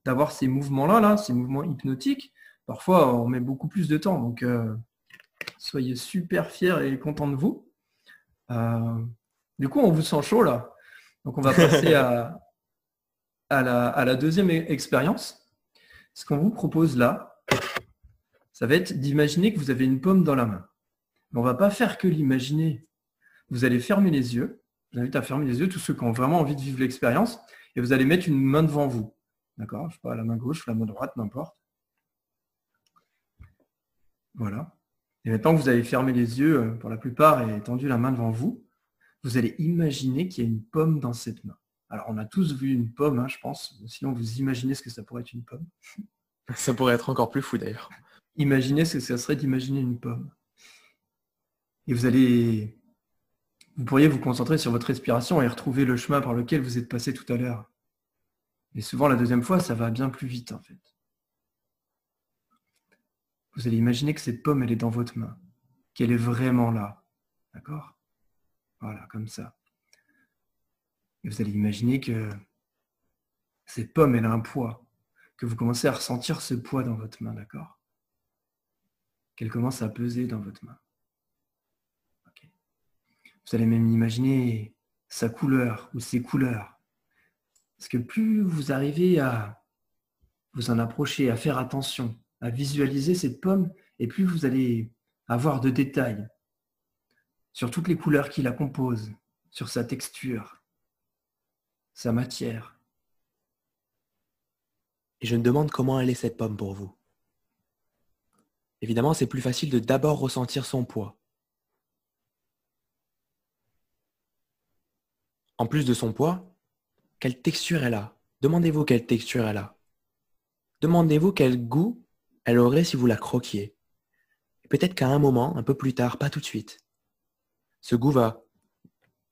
d'avoir ces mouvements-là, ces mouvements hypnotiques, parfois on met beaucoup plus de temps. Donc soyez super fiers et contents de vous. Du coup, on vous sent chaud là. Donc on va passer à la deuxième expérience. Ce qu'on vous propose là, ça va être d'imaginer que vous avez une pomme dans la main. Mais on ne va pas faire que l'imaginer. Vous allez fermer les yeux. Je vous invite à fermer les yeux, tous ceux qui ont vraiment envie de vivre l'expérience, et vous allez mettre une main devant vous. D'accord? Je ne sais pas, la main gauche ou la main droite, n'importe. Voilà. Et maintenant que vous avez fermé les yeux, pour la plupart, et tendu la main devant vous, vous allez imaginer qu'il y a une pomme dans cette main. Alors, on a tous vu une pomme, hein, je pense. Sinon, vous imaginez ce que ça pourrait être une pomme. Ça pourrait être encore plus fou d'ailleurs. Imaginez ce que ça serait d'imaginer une pomme. Et vous pourriez vous concentrer sur votre respiration et retrouver le chemin par lequel vous êtes passé tout à l'heure. Et souvent, la deuxième fois, ça va bien plus vite, en fait. Vous allez imaginer que cette pomme, elle est dans votre main, qu'elle est vraiment là. D'accord? Voilà, comme ça. Et vous allez imaginer que cette pomme, elle a un poids, que vous commencez à ressentir ce poids dans votre main, d'accord? Qu'elle commence à peser dans votre main. Okay. Vous allez même imaginer sa couleur ou ses couleurs. Parce que plus vous arrivez à vous en approcher, à faire attention, à visualiser cette pomme, et plus vous allez avoir de détails sur toutes les couleurs qui la composent, sur sa texture, sa matière. Et je me demande comment elle est cette pomme pour vous. Évidemment, c'est plus facile de d'abord ressentir son poids. En plus de son poids, quelle texture elle a? Demandez-vous quelle texture elle a. Demandez-vous quel goût elle aurait si vous la croquiez. Et peut-être qu'à un moment, un peu plus tard, pas tout de suite, ce goût va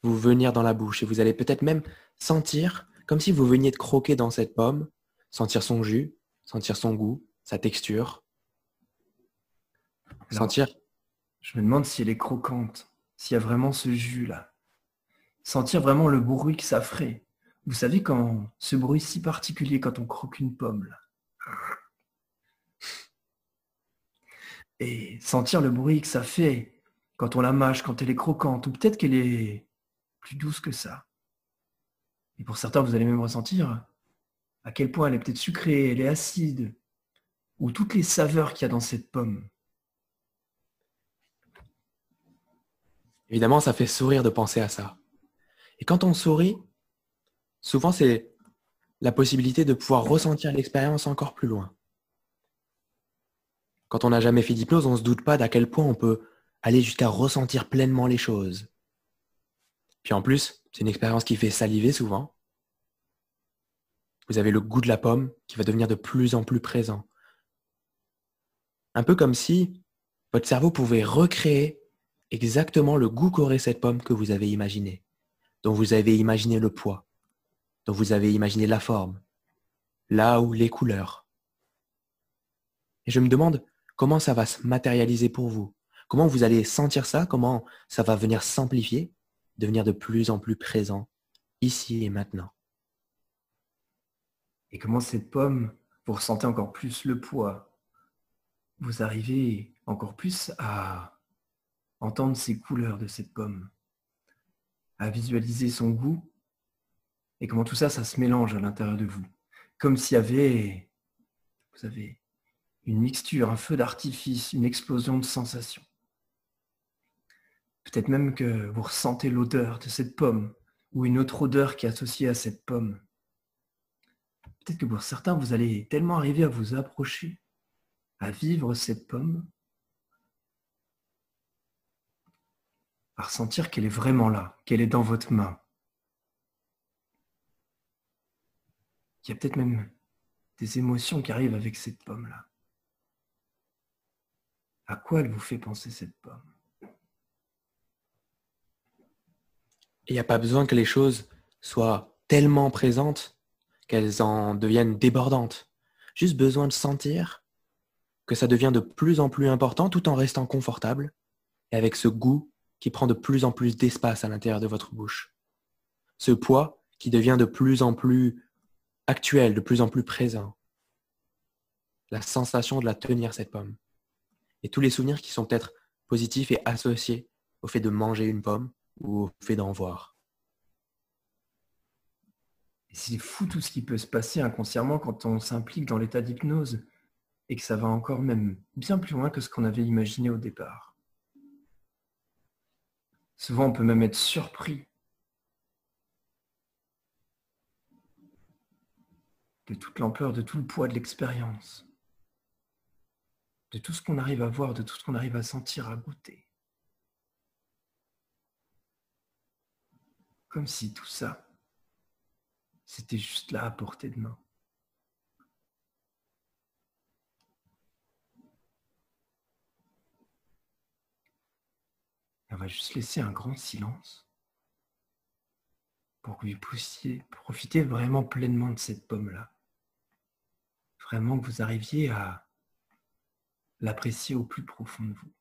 vous venir dans la bouche et vous allez peut-être même sentir comme si vous veniez de croquer dans cette pomme, sentir son jus, sentir son goût, sa texture. Alors, Sentir. je me demande si elle est croquante, s'il y a vraiment ce jus-là. Sentir vraiment le bruit que ça ferait. Vous savez, quand ce bruit si particulier quand on croque une pomme, là. Et sentir le bruit que ça fait quand on la mâche, quand elle est croquante, ou peut-être qu'elle est plus douce que ça. Et pour certains, vous allez même ressentir à quel point elle est peut-être sucrée, elle est acide, ou toutes les saveurs qu'il y a dans cette pomme. Évidemment, ça fait sourire de penser à ça. Et quand on sourit, souvent c'est la possibilité de pouvoir ressentir l'expérience encore plus loin. Quand on n'a jamais fait d'hypnose, on ne se doute pas d'à quel point on peut aller jusqu'à ressentir pleinement les choses. Puis en plus, c'est une expérience qui fait saliver souvent. Vous avez le goût de la pomme qui va devenir de plus en plus présent. Un peu comme si votre cerveau pouvait recréer exactement le goût qu'aurait cette pomme que vous avez imaginée, dont vous avez imaginé le poids, dont vous avez imaginé la forme, là où les couleurs. Et je me demande comment ça va se matérialiser pour vous. Comment vous allez sentir ça, comment ça va venir s'amplifier, devenir de plus en plus présent, ici et maintenant. Et comment cette pomme, vous ressentez encore plus le poids. Vous arrivez encore plus à entendre ces couleurs de cette pomme, à visualiser son goût et comment tout ça, ça se mélange à l'intérieur de vous. Comme s'il y avait, vous savez, une mixture, un feu d'artifice, une explosion de sensations. Peut-être même que vous ressentez l'odeur de cette pomme ou une autre odeur qui est associée à cette pomme. Peut-être que pour certains, vous allez tellement arriver à vous approcher, à vivre cette pomme, à ressentir qu'elle est vraiment là, qu'elle est dans votre main. Il y a peut-être même des émotions qui arrivent avec cette pomme-là. À quoi elle vous fait penser cette pomme? Il n'y a pas besoin que les choses soient tellement présentes qu'elles en deviennent débordantes. Juste besoin de sentir que ça devient de plus en plus important tout en restant confortable et avec ce goût qui prend de plus en plus d'espace à l'intérieur de votre bouche. Ce poids qui devient de plus en plus actuel, de plus en plus présent. La sensation de la tenir, cette pomme. Et tous les souvenirs qui sont peut-être positifs et associés au fait de manger une pomme ou au fait d'en voir. Et c'est fou tout ce qui peut se passer inconsciemment quand on s'implique dans l'état d'hypnose et que ça va encore même bien plus loin que ce qu'on avait imaginé au départ. Souvent, on peut même être surpris de toute l'ampleur, de tout le poids de l'expérience, de tout ce qu'on arrive à voir, de tout ce qu'on arrive à sentir, à goûter. Comme si tout ça, c'était juste là à portée de main. Et on va juste laisser un grand silence pour que vous puissiez profiter vraiment pleinement de cette pomme-là. Vraiment que vous arriviez à l'apprécier au plus profond de vous.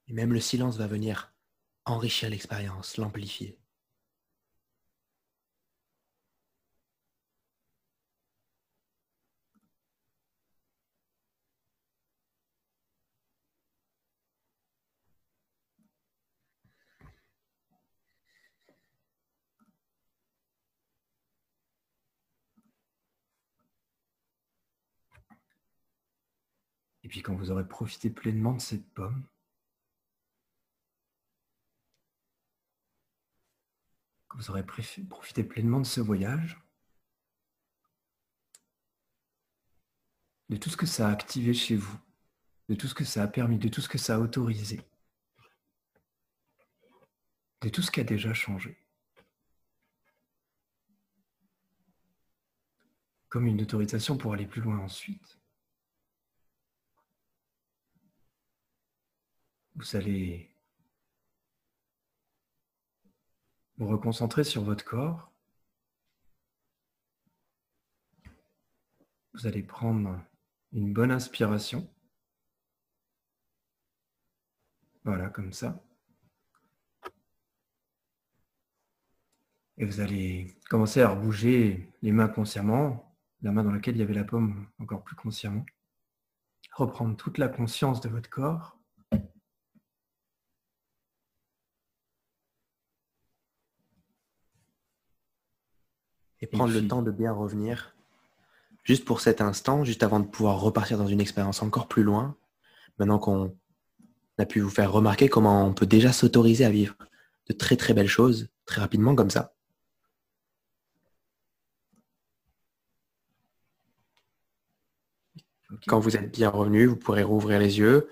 Et même le silence va venir enrichir l'expérience, l'amplifier. Et puis quand vous aurez profité pleinement de cette pomme, quand vous aurez profité pleinement de ce voyage, de tout ce que ça a activé chez vous, de tout ce que ça a permis, de tout ce que ça a autorisé, de tout ce qui a déjà changé. Comme une autorisation pour aller plus loin ensuite. Vous allez vous reconcentrer sur votre corps. Vous allez prendre une bonne inspiration. Voilà, comme ça. Et vous allez commencer à bouger les mains consciemment, la main dans laquelle il y avait la pomme encore plus consciemment. Reprendre toute la conscience de votre corps. Et prendre le temps de bien revenir, juste pour cet instant, juste avant de pouvoir repartir dans une expérience encore plus loin, maintenant qu'on a pu vous faire remarquer comment on peut déjà s'autoriser à vivre de très très belles choses, très rapidement comme ça. Ok. Quand vous êtes bien revenu, vous pourrez rouvrir les yeux.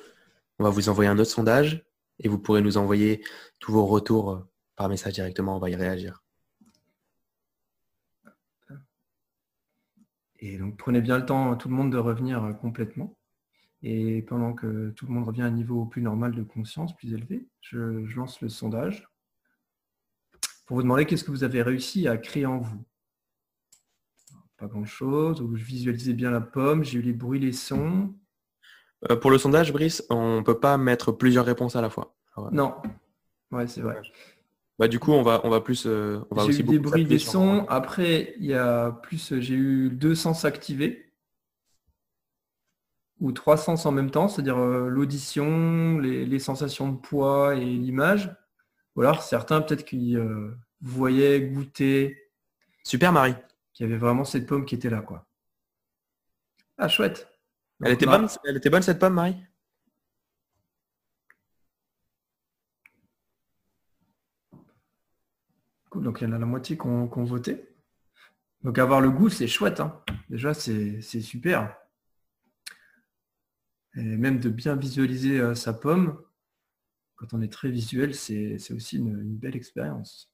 On va vous envoyer un autre sondage et vous pourrez nous envoyer tous vos retours par message directement. On va y réagir. Et donc, prenez bien le temps, tout le monde, de revenir complètement. Et pendant que tout le monde revient à un niveau plus normal de conscience, plus élevé, je lance le sondage pour vous demander qu'est-ce que vous avez réussi à créer en vous. Pas grand-chose. Je visualisais bien la pomme, j'ai eu les bruits, les sons. Pour le sondage, Brice, on ne peut pas mettre plusieurs réponses à la fois. Alors, Non, ouais, c'est vrai. bah, du coup, on va plus, on va J'ai aussi eu des beaucoup bruits, s'appuyer des sur vos sons. retours. Après, il y a plus, j'ai eu 2 sens activés, ou 3 sens en même temps, c'est-à-dire l'audition, les sensations de poids et l'image. Ou alors certains peut-être qui voyaient, goûtaient, Super, Marie. qu'il y avait vraiment cette pomme qui était là, quoi. Ah, chouette. Elle Donc, était bonne, elle était bonne cette pomme, Marie? cool. Donc il y en a la moitié qui ont voté. Donc avoir le goût, c'est chouette, hein. Déjà, c'est super. Et même de bien visualiser sa pomme, quand on est très visuel, c'est aussi une belle expérience.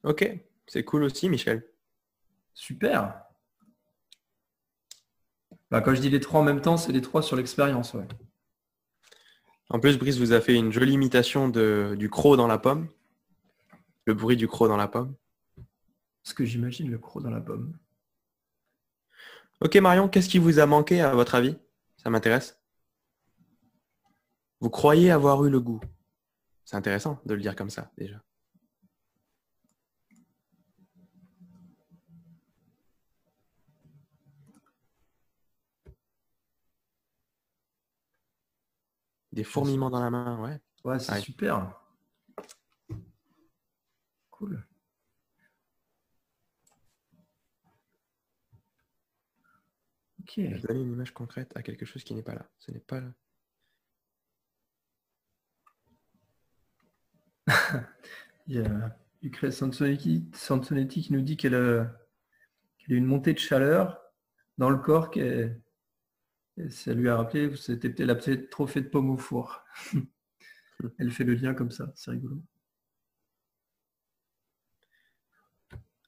Ok, c'est cool aussi, Michel. Super. Bah, quand je dis les 3 en même temps, c'est les 3 sur l'expérience, ouais. En plus, Brice vous a fait une jolie imitation du croc dans la pomme. Le bruit du croc dans la pomme. Ce que j'imagine, le croc dans la pomme. Ok, Marion, qu'est-ce qui vous a manqué à votre avis? Ça m'intéresse. Vous croyez avoir eu le goût. C'est intéressant de le dire comme ça, déjà. Des fourmillements dans la main, ouais. Ouais, c'est super. Cool. Ok. Je vais donner une image concrète à quelque chose qui n'est pas là. Ce n'est pas là. Il y a Ukraine Sansonetti qui nous dit qu'elle a eu une montée de chaleur dans le corps. Et ça lui a rappelé, elle a peut-être trop fait de pommes au four. Elle fait le lien comme ça, c'est rigolo.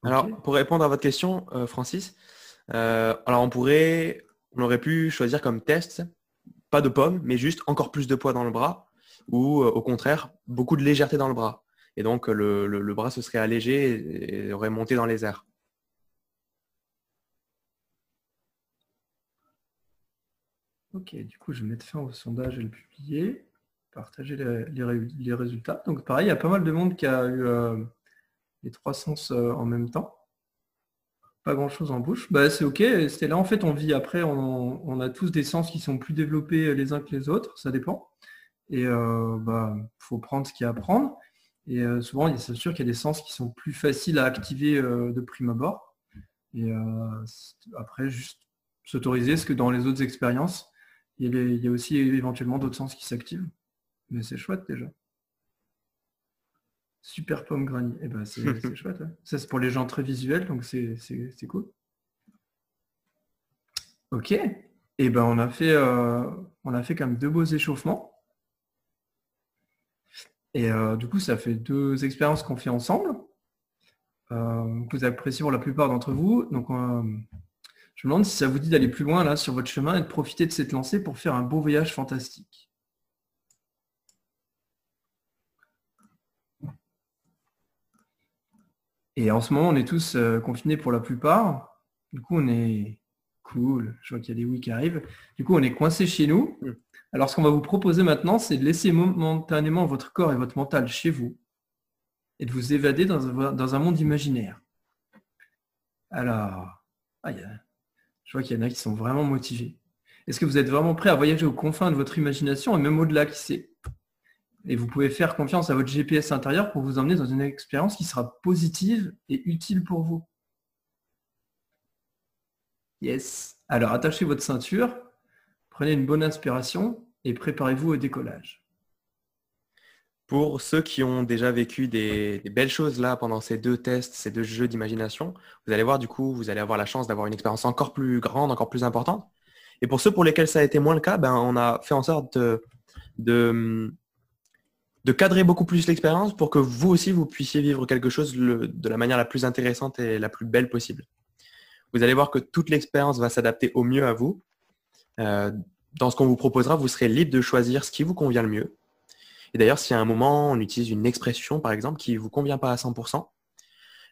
Alors, Ok. pour répondre à votre question, Francis, alors on aurait pu choisir comme test, pas de pommes, mais juste encore plus de poids dans le bras, ou au contraire, beaucoup de légèreté dans le bras. Et donc, le bras se serait allégé et aurait monté dans les airs. Ok, du coup, je vais mettre fin au sondage et le publier, partager les résultats. Donc, pareil, il y a pas mal de monde qui a eu les 3 sens en même temps. Pas grand-chose en bouche. Bah, c'est ok, c'était là. En fait, on vit après, on a tous des sens qui sont plus développés les uns que les autres, ça dépend. Et bah, faut prendre ce qu'il y a à prendre. Et souvent, c'est sûr qu'il y a des sens qui sont plus faciles à activer de prime abord. Et après, juste s'autoriser, parce que dans les autres expériences, il y a aussi éventuellement d'autres sens qui s'activent. Mais c'est chouette déjà. Super pomme granny. Et ben c'est chouette. Ouais. Ça, c'est pour les gens très visuels, donc c'est cool. Ok. Et ben on a fait quand même 2 beaux échauffements. Et du coup, ça fait 2 expériences qu'on fait ensemble. Que vous appréciez pour la plupart d'entre vous. Donc je me demande si ça vous dit d'aller plus loin là sur votre chemin et de profiter de cette lancée pour faire un beau voyage fantastique. Et en ce moment, on est tous confinés pour la plupart. Du coup, on est cool. Je vois qu'il y a des oui qui arrivent. Du coup, on est coincés chez nous. Alors, ce qu'on va vous proposer maintenant, c'est de laisser momentanément votre corps et votre mental chez vous et de vous évader dans un monde imaginaire. Alors, je vois qu'il y en a qui sont vraiment motivés. Est-ce que vous êtes vraiment prêts à voyager aux confins de votre imagination et même au-delà, qui sait? Et vous pouvez faire confiance à votre GPS intérieur pour vous emmener dans une expérience qui sera positive et utile pour vous. Yes. Alors, attachez votre ceinture, prenez une bonne inspiration et préparez-vous au décollage. Pour ceux qui ont déjà vécu des belles choses là pendant ces 2 tests, ces 2 jeux d'imagination, vous allez voir du coup, vous allez avoir la chance d'avoir une expérience encore plus grande, encore plus importante. Et pour ceux pour lesquels ça a été moins le cas, on a fait en sorte de cadrer beaucoup plus l'expérience pour que vous aussi, vous puissiez vivre quelque chose de la manière la plus intéressante et la plus belle possible. Vous allez voir que toute l'expérience va s'adapter au mieux à vous. Dans ce qu'on vous proposera, vous serez libre de choisir ce qui vous convient le mieux. Et d'ailleurs, si à un moment, on utilise une expression, par exemple, qui ne vous convient pas à 100%,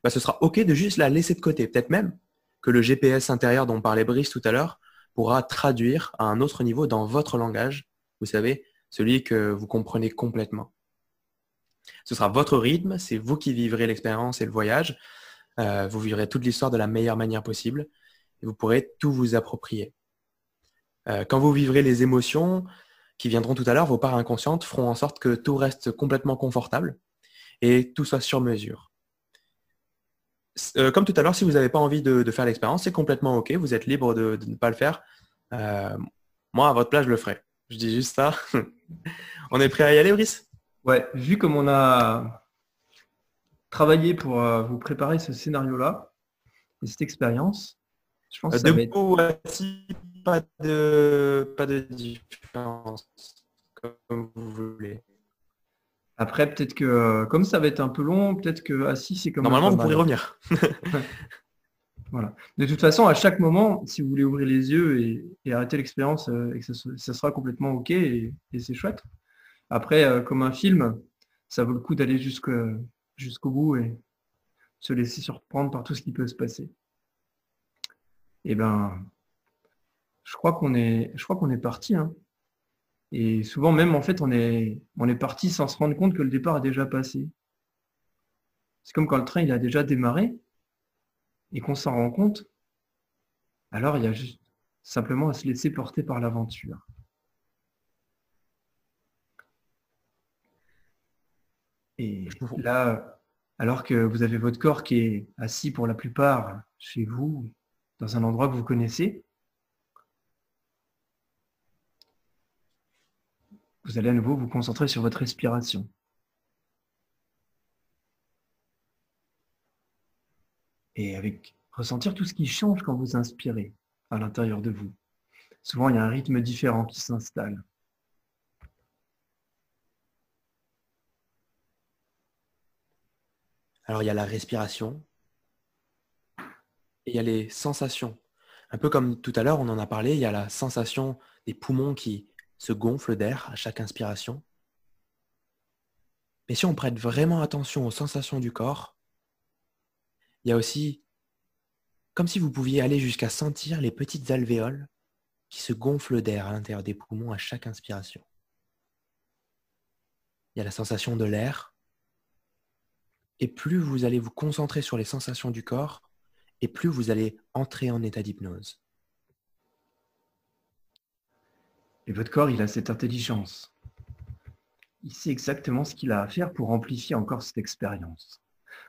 ce sera OK de juste la laisser de côté. Peut-être même que le GPS intérieur dont parlait Brice tout à l'heure pourra traduire à un autre niveau dans votre langage, vous savez, celui que vous comprenez complètement. Ce sera votre rythme, c'est vous qui vivrez l'expérience et le voyage. Vous vivrez toute l'histoire de la meilleure manière possible et vous pourrez tout vous approprier. Quand vous vivrez les émotions qui viendront tout à l'heure, vos parts inconscientes feront en sorte que tout reste complètement confortable et tout soit sur mesure. Comme tout à l'heure, si vous n'avez pas envie de faire l'expérience, c'est complètement OK, vous êtes libre de ne pas le faire. Moi, à votre place, je le ferai. Je dis juste ça. On est prêt à y aller, Brice? Ouais, vu comme on a travaillé pour vous préparer ce scénario-là et cette expérience, je pense que ça va être... Debout ou assis, pas de différence, comme vous voulez. Après, peut-être que, comme ça va être un peu long, peut-être que assis, c'est comme Normalement, vous pourrez revenir. Voilà. De toute façon, à chaque moment, si vous voulez ouvrir les yeux et arrêter l'expérience, et que ça sera complètement OK et c'est chouette. Après, comme un film, ça vaut le coup d'aller jusqu'au bout et se laisser surprendre par tout ce qui peut se passer. Et je crois qu'on est parti, hein. Et souvent même, en fait, on est parti sans se rendre compte que le départ a déjà passé. C'est comme quand le train il a déjà démarré et qu'on s'en rend compte. Alors, il y a juste simplement à se laisser porter par l'aventure. Et là, alors que vous avez votre corps qui est assis pour la plupart chez vous, dans un endroit que vous connaissez, vous allez à nouveau vous concentrer sur votre respiration. Et ressentir tout ce qui change quand vous inspirez à l'intérieur de vous. Souvent, il y a un rythme différent qui s'installe. Alors, il y a la respiration et il y a les sensations. Un peu comme tout à l'heure, on en a parlé, il y a la sensation des poumons qui se gonflent d'air à chaque inspiration. Mais si on prête vraiment attention aux sensations du corps, il y a aussi, comme si vous pouviez aller jusqu'à sentir les petites alvéoles qui se gonflent d'air à l'intérieur des poumons à chaque inspiration. Il y a la sensation de l'air. Et plus vous allez vous concentrer sur les sensations du corps, et plus vous allez entrer en état d'hypnose. Et votre corps, il a cette intelligence. Il sait exactement ce qu'il a à faire pour amplifier encore cette expérience,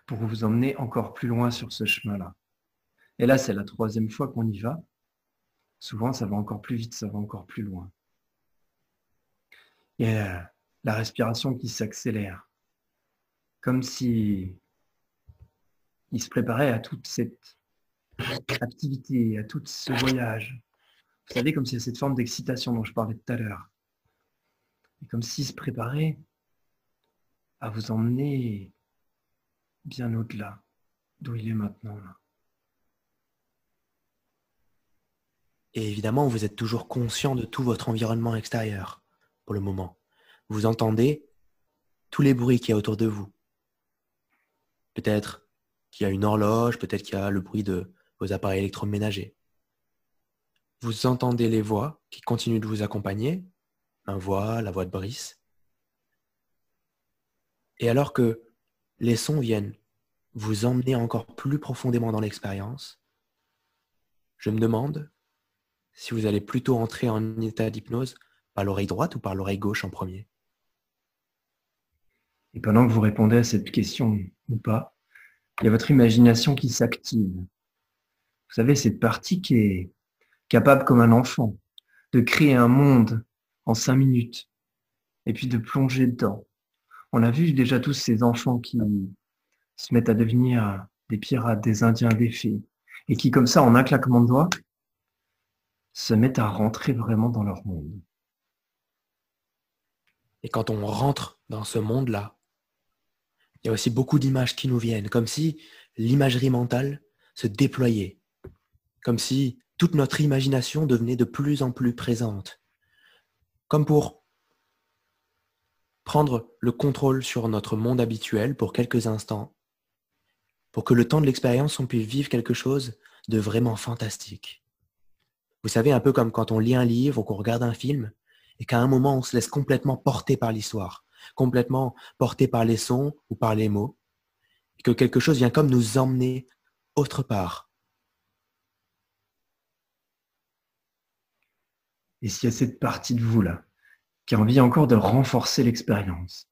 pour vous emmener encore plus loin sur ce chemin-là. Et là, c'est la 3e fois qu'on y va. Souvent, ça va encore plus vite, ça va encore plus loin. Il y a la respiration qui s'accélère, comme si il se préparait à toute cette activité, à tout ce voyage. Vous savez, comme s'il y a cette forme d'excitation dont je parlais tout à l'heure. Et comme s'il se préparait à vous emmener bien au-delà d'où il est maintenant. Là. Et évidemment, vous êtes toujours conscient de tout votre environnement extérieur pour le moment. Vous entendez tous les bruits qu'il y a autour de vous. Peut-être qu'il y a une horloge, peut-être qu'il y a le bruit de vos appareils électroménagers. Vous entendez les voix qui continuent de vous accompagner, ma voix, la voix de Brice. Et alors que les sons viennent vous emmener encore plus profondément dans l'expérience, je me demande si vous allez plutôt entrer en état d'hypnose par l'oreille droite ou par l'oreille gauche en premier. Et pendant que vous répondez à cette question ou pas, il y a votre imagination qui s'active. Vous savez, cette partie qui est capable comme un enfant de créer un monde en 5 minutes, et puis de plonger dedans. On a vu déjà tous ces enfants qui se mettent à devenir des pirates, des Indiens, des fées, et qui, comme ça, en un claquement de doigts, se mettent à rentrer vraiment dans leur monde. Et quand on rentre dans ce monde-là, il y a aussi beaucoup d'images qui nous viennent, comme si l'imagerie mentale se déployait, comme si toute notre imagination devenait de plus en plus présente, comme pour prendre le contrôle sur notre monde habituel pour quelques instants, pour que le temps de l'expérience, on puisse vivre quelque chose de vraiment fantastique. Vous savez, un peu comme quand on lit un livre ou qu'on regarde un film, et qu'à un moment, on se laisse complètement porter par l'histoire, complètement porté par les sons ou par les mots, et que quelque chose vient comme nous emmener autre part. Et s'il y a cette partie de vous là, qui a envie encore de renforcer l'expérience,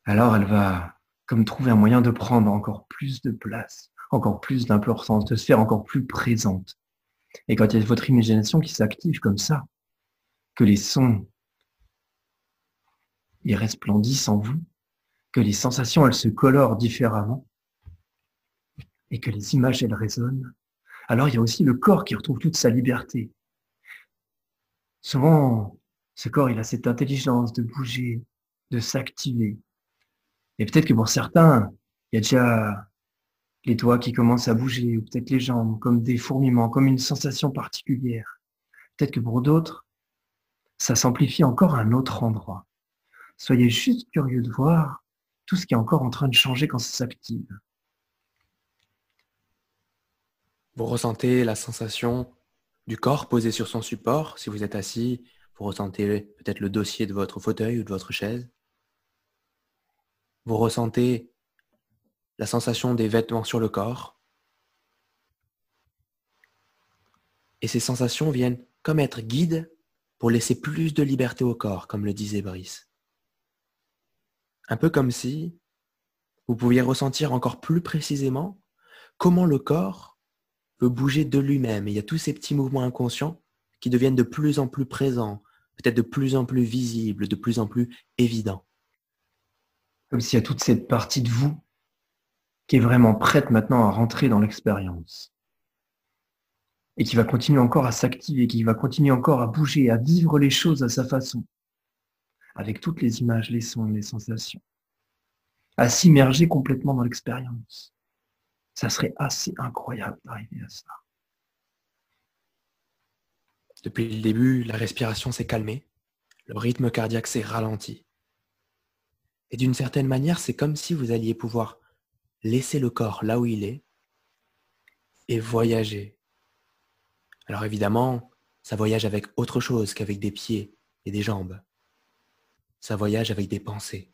alors elle va comme trouver un moyen de prendre encore plus de place, encore plus d'importance, de se faire encore plus présente. Et quand il y a votre imagination qui s'active comme ça, que les sons, ils resplendissent en vous, que les sensations, elles se colorent différemment, et que les images, elles résonnent, alors il y a aussi le corps qui retrouve toute sa liberté. Souvent, ce corps, il a cette intelligence de bouger, de s'activer. Et peut-être que pour certains, il y a déjà les doigts qui commencent à bouger, ou peut-être les jambes, comme des fourmillements, comme une sensation particulière. Peut-être que pour d'autres, ça s'amplifie encore à un autre endroit. Soyez juste curieux de voir tout ce qui est encore en train de changer quand ça s'active. Vous ressentez la sensation du corps posé sur son support. Si vous êtes assis, vous ressentez peut-être le dossier de votre fauteuil ou de votre chaise. Vous ressentez la sensation des vêtements sur le corps. Et ces sensations viennent comme être guides pour laisser plus de liberté au corps, comme le disait Brice. Un peu comme si vous pouviez ressentir encore plus précisément comment le corps peut bouger de lui-même. Et il y a tous ces petits mouvements inconscients qui deviennent de plus en plus présents, peut-être de plus en plus visibles, de plus en plus évidents. Comme s'il y a toute cette partie de vous qui est vraiment prête maintenant à rentrer dans l'expérience. Et qui va continuer encore à s'activer, qui va continuer encore à bouger, à vivre les choses à sa façon, avec toutes les images, les sons, les sensations, à s'immerger complètement dans l'expérience. Ça serait assez incroyable d'arriver à ça. Depuis le début, la respiration s'est calmée, le rythme cardiaque s'est ralenti. Et d'une certaine manière, c'est comme si vous alliez pouvoir laisser le corps là où il est et voyager. Alors évidemment, ça voyage avec autre chose qu'avec des pieds et des jambes. Ça voyage avec des pensées.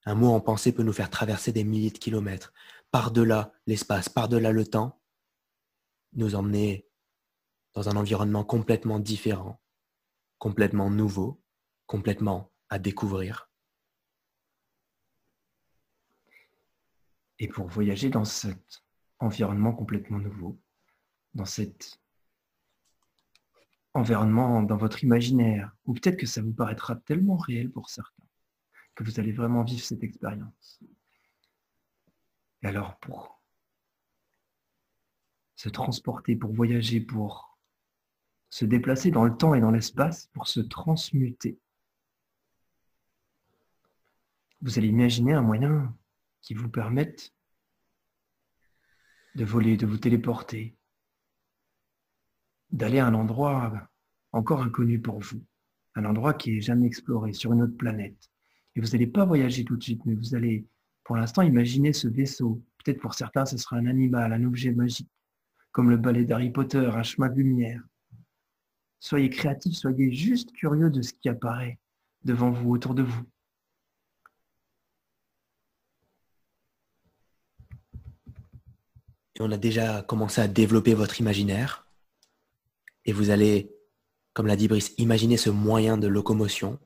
Un mot en pensée peut nous faire traverser des milliers de kilomètres, par-delà l'espace, par-delà le temps, nous emmener dans un environnement complètement différent, complètement nouveau, complètement à découvrir. Et pour voyager dans cet environnement complètement nouveau, dans cet environnement, dans votre imaginaire, ou peut-être que ça vous paraîtra tellement réel pour certains, que vous allez vraiment vivre cette expérience. Et alors, pour se transporter, pour voyager, pour se déplacer dans le temps et dans l'espace, pour se transmuter, vous allez imaginer un moyen qui vous permette de voler, de vous téléporter, d'aller à un endroit encore inconnu pour vous, un endroit qui n'est jamais exploré, sur une autre planète. Et vous n'allez pas voyager tout de suite, mais vous allez, pour l'instant, imaginer ce vaisseau. Peut-être pour certains, ce sera un animal, un objet magique, comme le balai d'Harry Potter, un chemin de lumière. Soyez créatifs, soyez juste curieux de ce qui apparaît devant vous, autour de vous. Et on a déjà commencé à développer votre imaginaire. Et vous allez, comme l'a dit Brice, imaginer ce moyen de locomotion.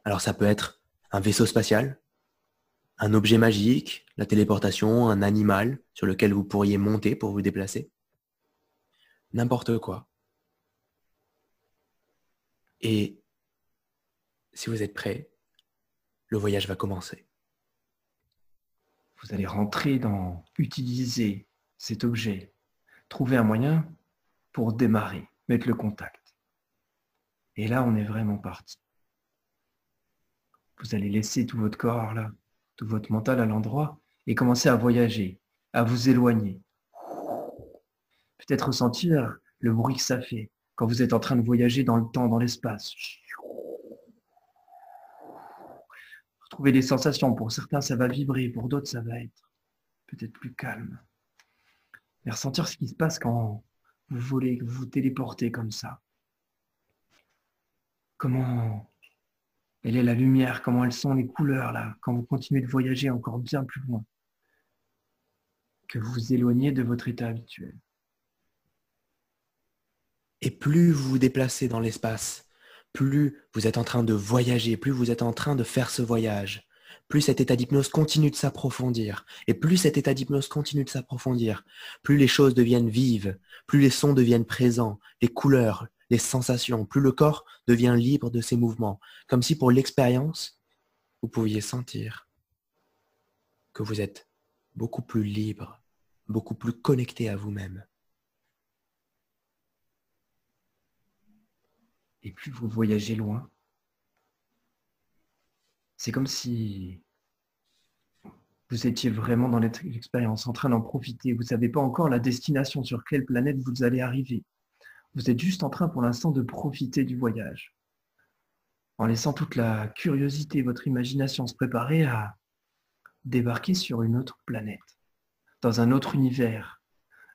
Alors ça peut être un vaisseau spatial, un objet magique, la téléportation, un animal sur lequel vous pourriez monter pour vous déplacer. N'importe quoi. Et si vous êtes prêts, le voyage va commencer. Vous allez rentrer dans utiliser cet objet, trouver un moyen pour démarrer, mettre le contact. Et là, on est vraiment parti. Vous allez laisser tout votre corps là, tout votre mental à l'endroit et commencer à voyager, à vous éloigner. Peut-être ressentir le bruit que ça fait quand vous êtes en train de voyager dans le temps, dans l'espace. Retrouver des sensations. Pour certains, ça va vibrer. Pour d'autres, ça va être peut-être plus calme. Et ressentir ce qui se passe quand vous volez, que vous vous téléportez comme ça. Comment elle est la lumière, comment elles sont les couleurs là, quand vous continuez de voyager encore bien plus loin, que vous vous éloignez de votre état habituel. Et plus vous vous déplacez dans l'espace, plus vous êtes en train de voyager, plus vous êtes en train de faire ce voyage, plus cet état d'hypnose continue de s'approfondir. Et plus cet état d'hypnose continue de s'approfondir, plus les choses deviennent vives, plus les sons deviennent présents, les couleurs, les sensations, plus le corps devient libre de ses mouvements. Comme si pour l'expérience, vous pouviez sentir que vous êtes beaucoup plus libre, beaucoup plus connecté à vous-même. Et plus vous voyagez loin, c'est comme si vous étiez vraiment dans l'expérience, en train d'en profiter. Vous ne savez pas encore la destination, sur quelle planète vous allez arriver. Vous êtes juste en train pour l'instant de profiter du voyage, en laissant toute la curiosité, votre imagination se préparer à débarquer sur une autre planète, dans un autre univers,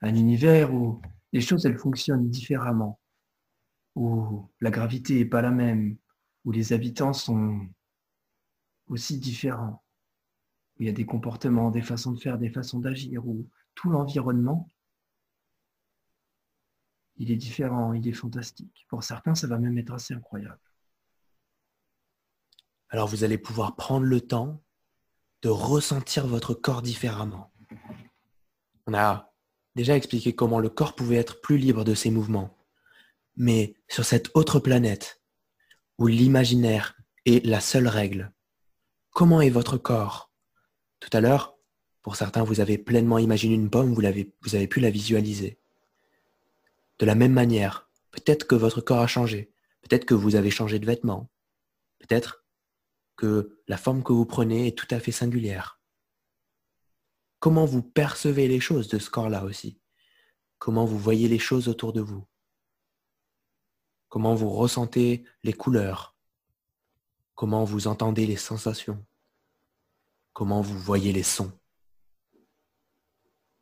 un univers où les choses elles fonctionnent différemment, où la gravité n'est pas la même, où les habitants sont aussi différents, où il y a des comportements, des façons de faire, des façons d'agir, où tout l'environnement, il est différent, il est fantastique. Pour certains, ça va même être assez incroyable. Alors vous allez pouvoir prendre le temps de ressentir votre corps différemment. On a déjà expliqué comment le corps pouvait être plus libre de ses mouvements. Mais sur cette autre planète, où l'imaginaire est la seule règle, comment est votre corps? Tout à l'heure, pour certains, vous avez pleinement imaginé une pomme, vous avez pu la visualiser. De la même manière, peut-être que votre corps a changé, peut-être que vous avez changé de vêtements, peut-être que la forme que vous prenez est tout à fait singulière. Comment vous percevez les choses de ce corps-là aussi? Comment vous voyez les choses autour de vous? Comment vous ressentez les couleurs? Comment vous entendez les sensations? Comment vous voyez les sons?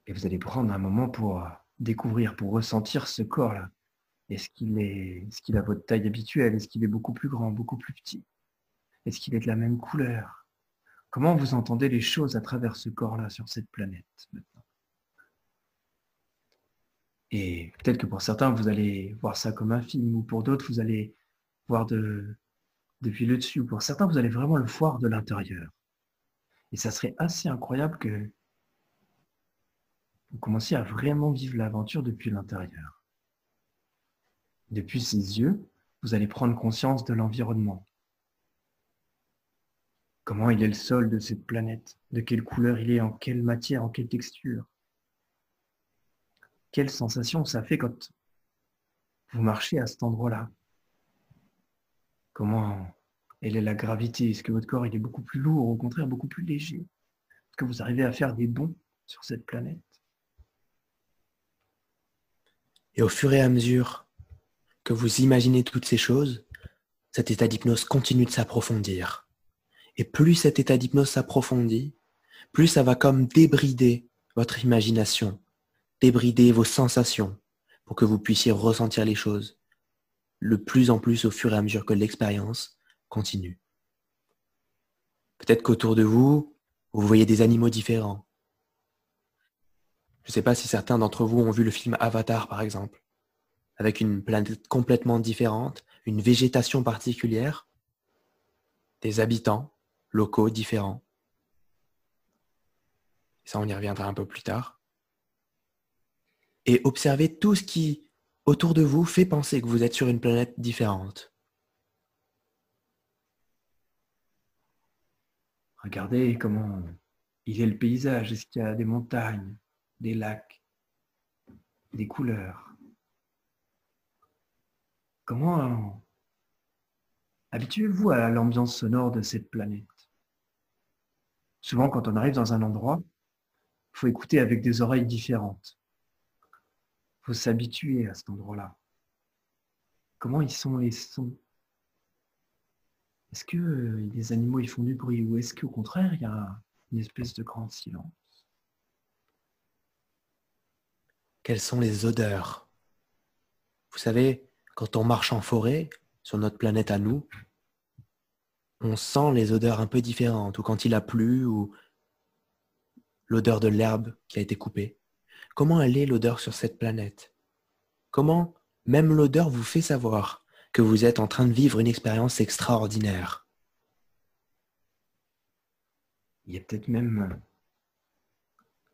Et vous allez prendre un moment pour découvrir, pour ressentir ce corps-là. Est-ce qu'il a votre taille habituelle? Est-ce qu'il est beaucoup plus grand, beaucoup plus petit? Est-ce qu'il est de la même couleur? Comment vous entendez les choses à travers ce corps-là sur cette planète maintenant? Et peut-être que pour certains, vous allez voir ça comme un film, ou pour d'autres, vous allez voir depuis le dessus. Pour certains, vous allez vraiment le voir de l'intérieur. Et ça serait assez incroyable que vous commenciez à vraiment vivre l'aventure depuis l'intérieur. Depuis ses yeux, vous allez prendre conscience de l'environnement. Comment il est le sol de cette planète? De quelle couleur il est? En quelle matière? En quelle texture? Quelle sensation ça fait quand vous marchez à cet endroit-là? Comment elle est la gravité? Est-ce que votre corps il est beaucoup plus lourd, au contraire beaucoup plus léger? Est-ce que vous arrivez à faire des bonds sur cette planète? Et au fur et à mesure que vous imaginez toutes ces choses, cet état d'hypnose continue de s'approfondir. Et plus cet état d'hypnose s'approfondit, plus ça va comme débrider votre imagination, débrider vos sensations pour que vous puissiez ressentir les choses le plus en plus au fur et à mesure que l'expérience continue. Peut-être qu'autour de vous, vous voyez des animaux différents. Je ne sais pas si certains d'entre vous ont vu le film Avatar par exemple, avec une planète complètement différente, une végétation particulière, des habitants locaux différents. Ça, on y reviendra un peu plus tard. Et observez tout ce qui, autour de vous, fait penser que vous êtes sur une planète différente. Regardez comment il est le paysage. Est-ce qu'il y a des montagnes, des lacs, des couleurs? Comment habituez-vous à l'ambiance sonore de cette planète? Souvent, quand on arrive dans un endroit, il faut écouter avec des oreilles différentes. Il faut s'habituer à cet endroit-là. Comment ils sont les sons? Est-ce que les animaux ils font du bruit ou est-ce qu'au contraire, il y a une espèce de grand silence? Quelles sont les odeurs? Vous savez, quand on marche en forêt, sur notre planète à nous, on sent les odeurs un peu différentes, ou quand il a plu, ou l'odeur de l'herbe qui a été coupée. Comment elle est l'odeur sur cette planète? Comment même l'odeur vous fait savoir que vous êtes en train de vivre une expérience extraordinaire? Il y a peut-être même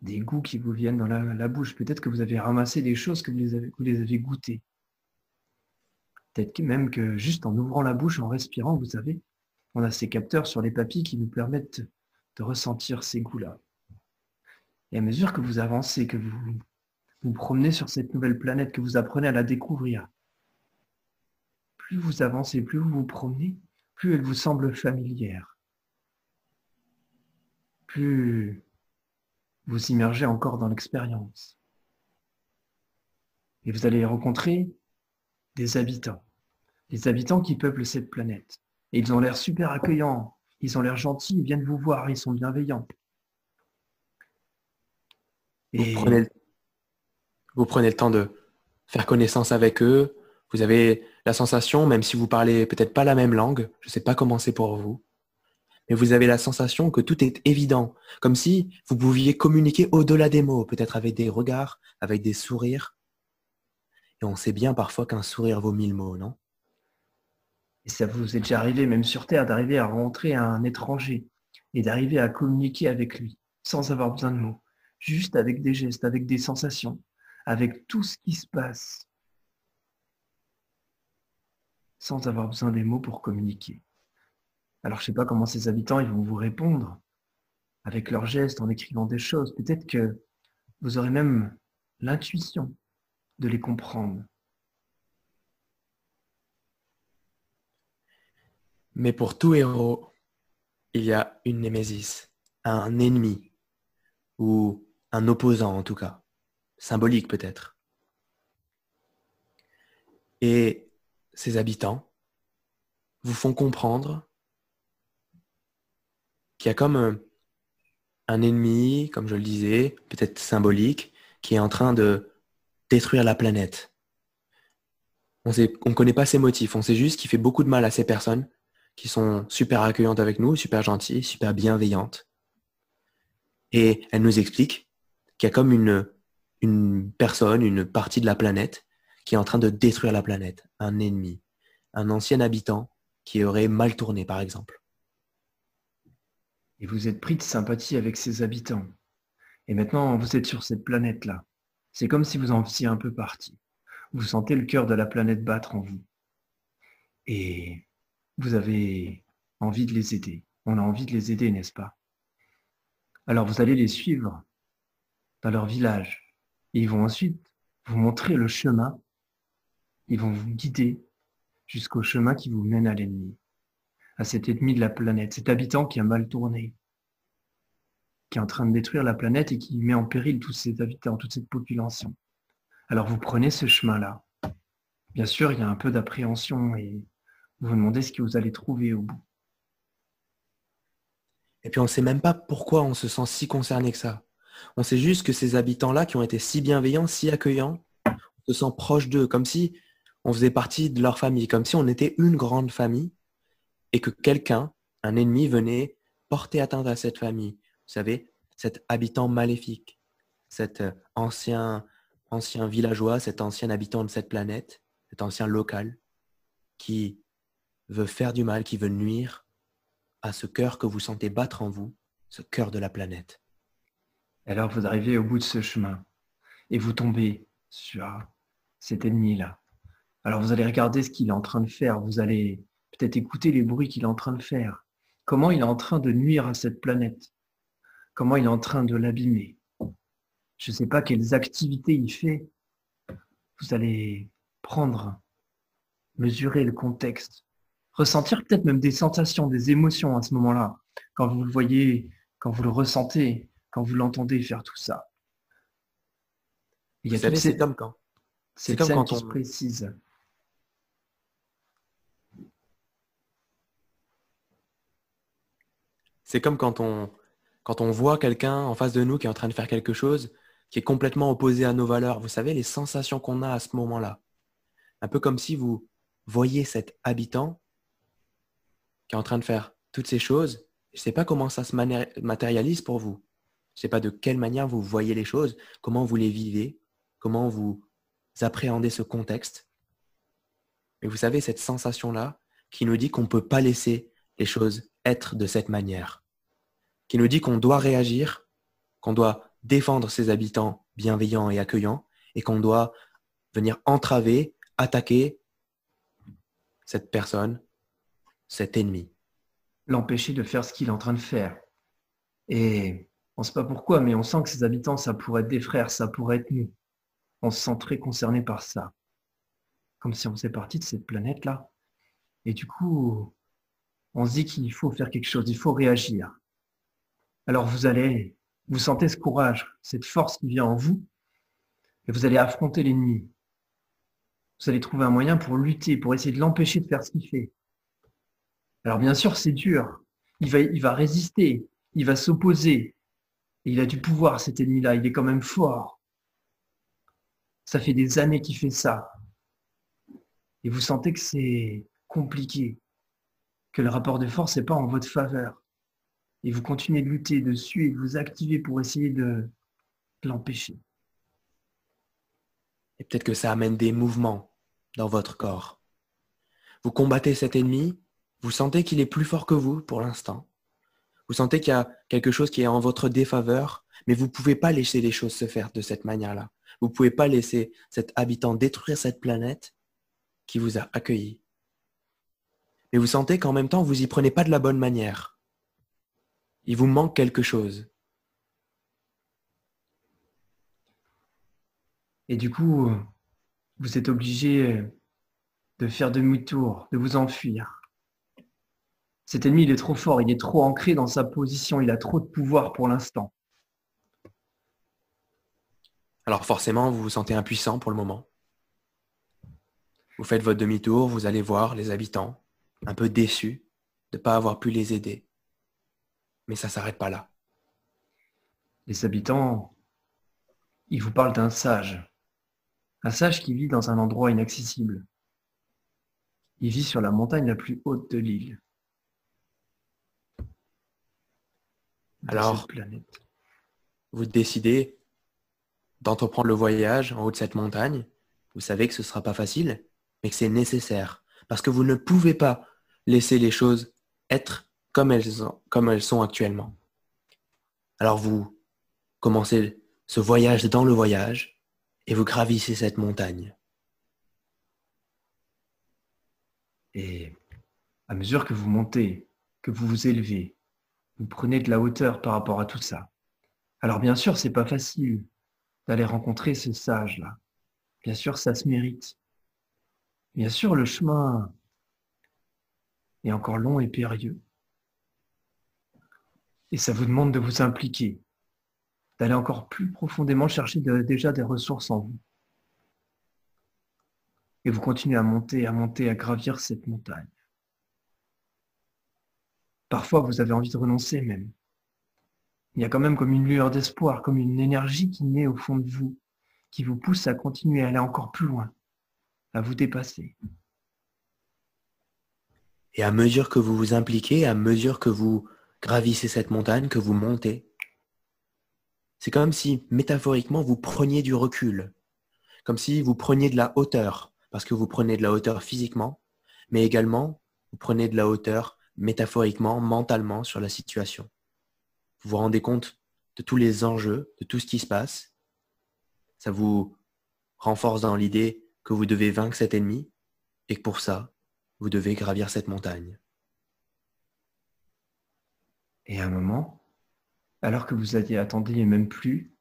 des goûts qui vous viennent dans la bouche. Peut-être que vous avez ramassé des choses que vous les avez goûtées. Peut-être même que juste en ouvrant la bouche, en respirant, vous savez, on a ces capteurs sur les papilles qui nous permettent de ressentir ces goûts-là. Et à mesure que vous avancez, que vous vous promenez sur cette nouvelle planète, que vous apprenez à la découvrir, plus vous avancez, plus vous vous promenez, plus elle vous semble familière. Plus vous immergez encore dans l'expérience. Et vous allez rencontrer des habitants qui peuplent cette planète. Et ils ont l'air super accueillants, ils ont l'air gentils, ils viennent vous voir, ils sont bienveillants. Vous prenez le temps de faire connaissance avec eux. Vous avez la sensation, même si vous parlez peut-être pas la même langue, je ne sais pas comment c'est pour vous, mais vous avez la sensation que tout est évident, comme si vous pouviez communiquer au-delà des mots, peut-être avec des regards, avec des sourires. Et on sait bien parfois qu'un sourire vaut 1000 mots, non? Et ça vous est déjà arrivé, même sur Terre, d'arriver à rencontrer un étranger et d'arriver à communiquer avec lui sans avoir besoin de mots, juste avec des gestes, avec des sensations, avec tout ce qui se passe, sans avoir besoin des mots pour communiquer. Alors je ne sais pas comment ces habitants ils vont vous répondre avec leurs gestes, en écrivant des choses. Peut-être que vous aurez même l'intuition de les comprendre. Mais pour tout héros, il y a une némésis, un ennemi, ou un opposant en tout cas, symbolique peut-être. Et ces habitants vous font comprendre qu'il y a comme un ennemi, comme je le disais, peut-être symbolique, qui est en train de détruire la planète. On ne connaît pas ses motifs, on sait juste qu'il fait beaucoup de mal à ces personnes qui sont super accueillantes avec nous, super gentilles, super bienveillantes. Et elle nous explique qu'il y a comme une personne, une partie de la planète qui est en train de détruire la planète, un ennemi, un ancien habitant qui aurait mal tourné par exemple. Et vous êtes pris de sympathie avec ces habitants. Et maintenant, vous êtes sur cette planète-là. C'est comme si vous en faisiez un peu partie. Vous sentez le cœur de la planète battre en vous. Et vous avez envie de les aider. On a envie de les aider, n'est-ce pas? Alors vous allez les suivre dans leur village. Et ils vont ensuite vous montrer le chemin. Ils vont vous guider jusqu'au chemin qui vous mène à l'ennemi, à cet ennemi de la planète, cet habitant qui a mal tourné, qui est en train de détruire la planète et qui met en péril tous ces habitants, toute cette population. Alors vous prenez ce chemin-là. Bien sûr, il y a un peu d'appréhension et vous vous demandez ce que vous allez trouver au bout. Et puis on ne sait même pas pourquoi on se sent si concerné que ça. On sait juste que ces habitants-là qui ont été si bienveillants, si accueillants, on se sent proche d'eux, comme si on faisait partie de leur famille, comme si on était une grande famille et que quelqu'un, un ennemi, venait porter atteinte à cette famille. Vous savez, cet habitant maléfique, cet ancien villageois, cet ancien habitant de cette planète, cet ancien local qui veut faire du mal, qui veut nuire à ce cœur que vous sentez battre en vous, ce cœur de la planète. Alors vous arrivez au bout de ce chemin et vous tombez sur cet ennemi-là. Alors vous allez regarder ce qu'il est en train de faire, vous allez peut-être écouter les bruits qu'il est en train de faire. comment il est en train de nuire à cette planète, comment il est en train de l'abîmer. Je ne sais pas quelles activités il fait. Vous allez prendre, mesurer le contexte, ressentir peut-être même des sensations, des émotions à ce moment-là, quand vous le voyez, quand vous le ressentez, quand vous l'entendez faire tout ça. Il y Vous a toute savez, c'est cette comme scène quand qui se précise. c'est comme quand on voit quelqu'un en face de nous qui est en train de faire quelque chose qui est complètement opposé à nos valeurs. Vous savez, les sensations qu'on a à ce moment-là. Un peu comme si vous voyez cet habitant qui est en train de faire toutes ces choses. Je ne sais pas comment ça se matérialise pour vous. Je ne sais pas de quelle manière vous voyez les choses, comment vous les vivez, comment vous appréhendez ce contexte. Mais vous savez, cette sensation-là qui nous dit qu'on ne peut pas laisser les choses être de cette manière, qui nous dit qu'on doit réagir, qu'on doit défendre ses habitants bienveillants et accueillants, et qu'on doit venir entraver, attaquer cette personne, cet ennemi. L'empêcher de faire ce qu'il est en train de faire. Et on ne sait pas pourquoi, mais on sent que ses habitants, ça pourrait être des frères, ça pourrait être nous. On se sent très concerné par ça. Comme si on faisait partie de cette planète-là. Et du coup, on se dit qu'il faut faire quelque chose, il faut réagir. Alors vous sentez ce courage, cette force qui vient en vous, et vous allez affronter l'ennemi. Vous allez trouver un moyen pour lutter, pour essayer de l'empêcher de faire ce qu'il fait. Alors bien sûr, c'est dur. Il va résister, il va s'opposer. Et il a du pouvoir, cet ennemi-là, il est quand même fort. Ça fait des années qu'il fait ça. Et vous sentez que c'est compliqué, que le rapport de force n'est pas en votre faveur. Et vous continuez de lutter dessus et de vous activer pour essayer de l'empêcher. Et peut-être que ça amène des mouvements dans votre corps. Vous combattez cet ennemi, vous sentez qu'il est plus fort que vous pour l'instant. Vous sentez qu'il y a quelque chose qui est en votre défaveur, mais vous ne pouvez pas laisser les choses se faire de cette manière-là. Vous ne pouvez pas laisser cet habitant détruire cette planète qui vous a accueilli. Mais vous sentez qu'en même temps, vous n'y prenez pas de la bonne manière. Il vous manque quelque chose. Et du coup, vous êtes obligé de faire demi-tour, de vous enfuir. Cet ennemi, il est trop fort, il est trop ancré dans sa position, il a trop de pouvoir pour l'instant. Alors forcément, vous vous sentez impuissant pour le moment. Vous faites votre demi-tour, vous allez voir les habitants, un peu déçus de ne pas avoir pu les aider. Mais ça ne s'arrête pas là. Les habitants, ils vous parlent d'un sage qui vit dans un endroit inaccessible. Il vit sur la montagne la plus haute de l'île. Alors, cette planète. vous décidez d'entreprendre le voyage en haut de cette montagne. Vous savez que ce ne sera pas facile, mais que c'est nécessaire. Parce que vous ne pouvez pas laisser les choses être comme elles sont actuellement. Alors vous commencez ce voyage dans le voyage et vous gravissez cette montagne. Et à mesure que vous montez, que vous vous élevez, vous prenez de la hauteur par rapport à tout ça. Alors bien sûr, c'est pas facile d'aller rencontrer ce sage-là. Bien sûr, ça se mérite. Bien sûr, le chemin est encore long et périlleux. Et ça vous demande de vous impliquer, d'aller encore plus profondément chercher déjà des ressources en vous. Et vous continuez à monter, à gravir cette montagne. Parfois, vous avez envie de renoncer même. Il y a quand même comme une lueur d'espoir, comme une énergie qui naît au fond de vous, qui vous pousse à continuer à aller encore plus loin, à vous dépasser. Et à mesure que vous vous impliquez, à mesure que vous gravissez cette montagne, que vous montez, c'est comme si, métaphoriquement, vous preniez du recul, comme si vous preniez de la hauteur, parce que vous prenez de la hauteur physiquement, mais également, vous prenez de la hauteur métaphoriquement, mentalement sur la situation. Vous vous rendez compte de tous les enjeux, de tout ce qui se passe. Ça vous renforce dans l'idée que vous devez vaincre cet ennemi et que pour ça, vous devez gravir cette montagne. Et à un moment, alors que vous y attendiez même plus,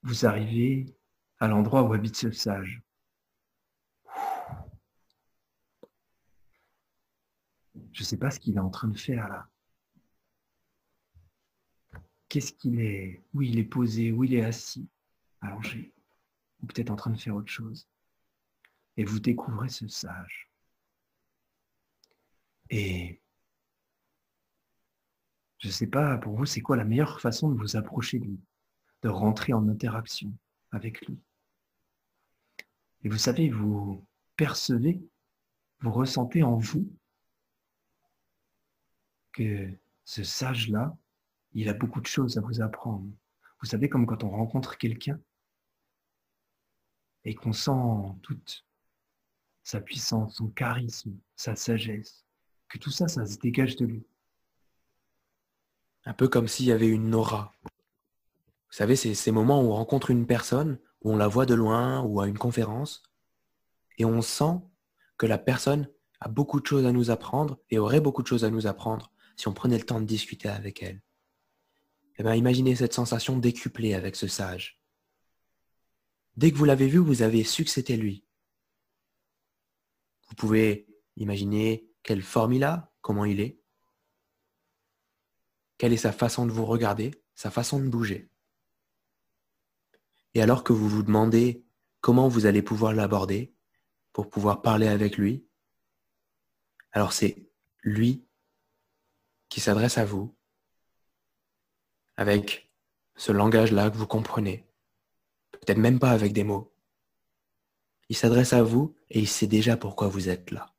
vous arrivez à l'endroit où habite ce sage. Je ne sais pas ce qu'il est en train de faire là. Qu'est-ce qu'il est? Où il est posé? Où il est assis? Allongé? Ou peut-être en train de faire autre chose. Et vous découvrez ce sage. Et je ne sais pas, pour vous, c'est quoi la meilleure façon de vous approcher de lui, de rentrer en interaction avec lui. Et vous savez, vous percevez, vous ressentez en vous que ce sage-là, il a beaucoup de choses à vous apprendre. Vous savez, comme quand on rencontre quelqu'un et qu'on sent toute sa puissance, son charisme, sa sagesse, que tout ça, ça se dégage de lui. Un peu comme s'il y avait une aura. Vous savez, c'est ces moments où on rencontre une personne, où on la voit de loin ou à une conférence, et on sent que la personne a beaucoup de choses à nous apprendre et aurait beaucoup de choses à nous apprendre si on prenait le temps de discuter avec elle. Eh bien, imaginez cette sensation décuplée avec ce sage. Dès que vous l'avez vu, vous avez su que c'était lui. Vous pouvez imaginer quelle forme il a, comment il est, quelle est sa façon de vous regarder, sa façon de bouger. Et alors que vous vous demandez comment vous allez pouvoir l'aborder pour pouvoir parler avec lui, alors c'est lui qui s'adresse à vous avec ce langage-là que vous comprenez, peut-être même pas avec des mots. Il s'adresse à vous et il sait déjà pourquoi vous êtes là.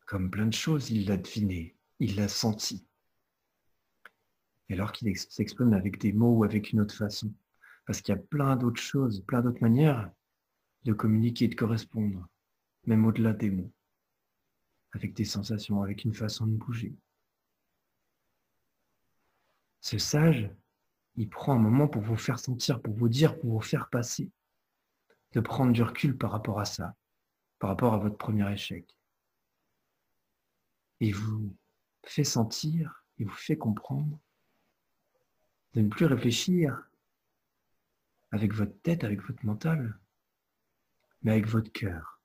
Comme plein de choses, il l'a deviné, il l'a senti. Et alors qu'il s'exprime avec des mots ou avec une autre façon. Parce qu'il y a plein d'autres choses, plein d'autres manières de communiquer, de correspondre, même au-delà des mots, avec des sensations, avec une façon de bouger. Ce sage, il prend un moment pour vous faire sentir, pour vous dire, pour vous faire passer, de prendre du recul par rapport à ça, par rapport à votre premier échec. Et il vous fait sentir, il vous fait comprendre, de ne plus réfléchir avec votre tête, avec votre mental, mais avec votre cœur,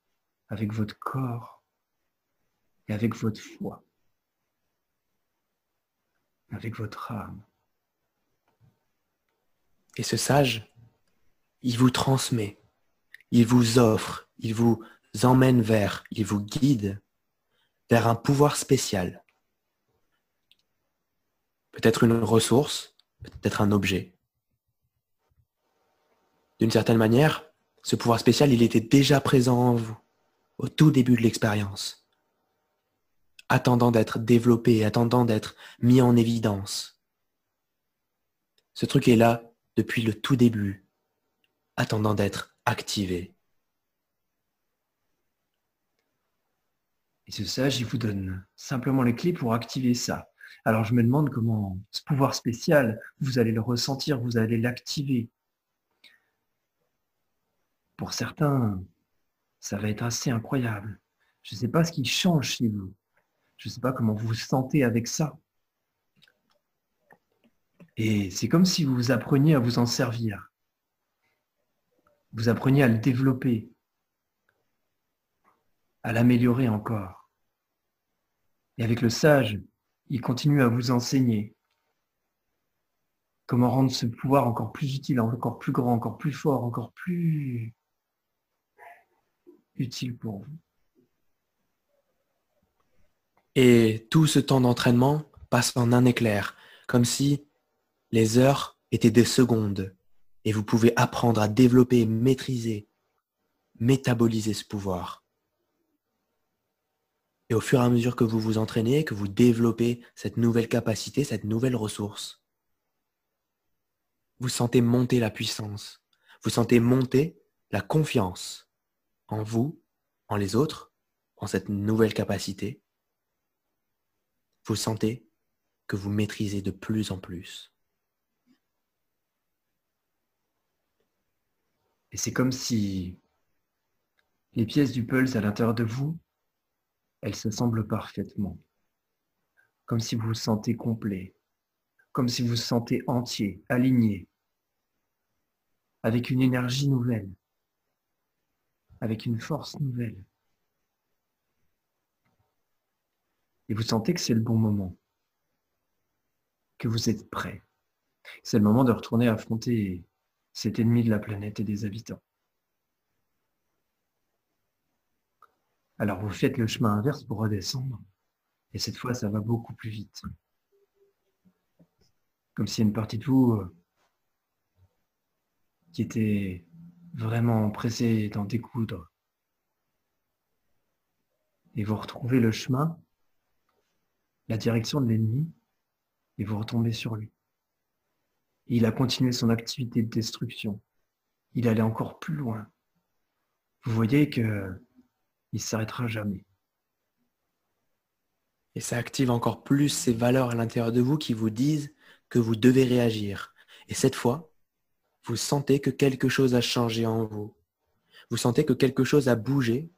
avec votre corps et avec votre foi, avec votre âme. Et ce sage, il vous transmet, il vous offre, il vous emmène vers, il vous guide vers un pouvoir spécial. Peut-être une ressource, peut-être un objet. D'une certaine manière, ce pouvoir spécial, il était déjà présent en vous, au tout début de l'expérience, attendant d'être développé, attendant d'être mis en évidence. Ce truc est là depuis le tout début, attendant d'être activé. Et ce sage, il vous donne simplement les clés pour activer ça. Alors je me demande comment ce pouvoir spécial, vous allez le ressentir, vous allez l'activer. Pour certains, ça va être assez incroyable. Je ne sais pas ce qui change chez vous. Je ne sais pas comment vous vous sentez avec ça. Et c'est comme si vous appreniez à vous en servir. Vous appreniez à le développer, à l'améliorer encore. Et avec le sage, il continue à vous enseigner comment rendre ce pouvoir encore plus utile, encore plus grand, encore plus fort, encore plus utile pour vous. Et tout ce temps d'entraînement passe en un éclair, comme si les heures étaient des secondes, et vous pouvez apprendre à développer, maîtriser, métaboliser ce pouvoir. Et au fur et à mesure que vous vous entraînez, que vous développez cette nouvelle capacité, cette nouvelle ressource, vous sentez monter la puissance, vous sentez monter la confiance en vous, en les autres, en cette nouvelle capacité. Vous sentez que vous maîtrisez de plus en plus. Et c'est comme si les pièces du puzzle à l'intérieur de vous elles s'assemblent parfaitement, comme si vous vous sentez complet, comme si vous vous sentez entier, aligné, avec une énergie nouvelle, avec une force nouvelle. Et vous sentez que c'est le bon moment, que vous êtes prêt. C'est le moment de retourner affronter cet ennemi de la planète et des habitants. Alors vous faites le chemin inverse pour redescendre, et cette fois ça va beaucoup plus vite. Comme s'il y a une partie de vous qui était vraiment pressée d'en découdre. Et vous retrouvez le chemin, la direction de l'ennemi, et vous retombez sur lui. Et il a continué son activité de destruction. Il allait encore plus loin. Vous voyez qu'il ne s'arrêtera jamais. Et ça active encore plus ces valeurs à l'intérieur de vous qui vous disent que vous devez réagir. Et cette fois, vous sentez que quelque chose a changé en vous. Vous sentez que quelque chose a bougé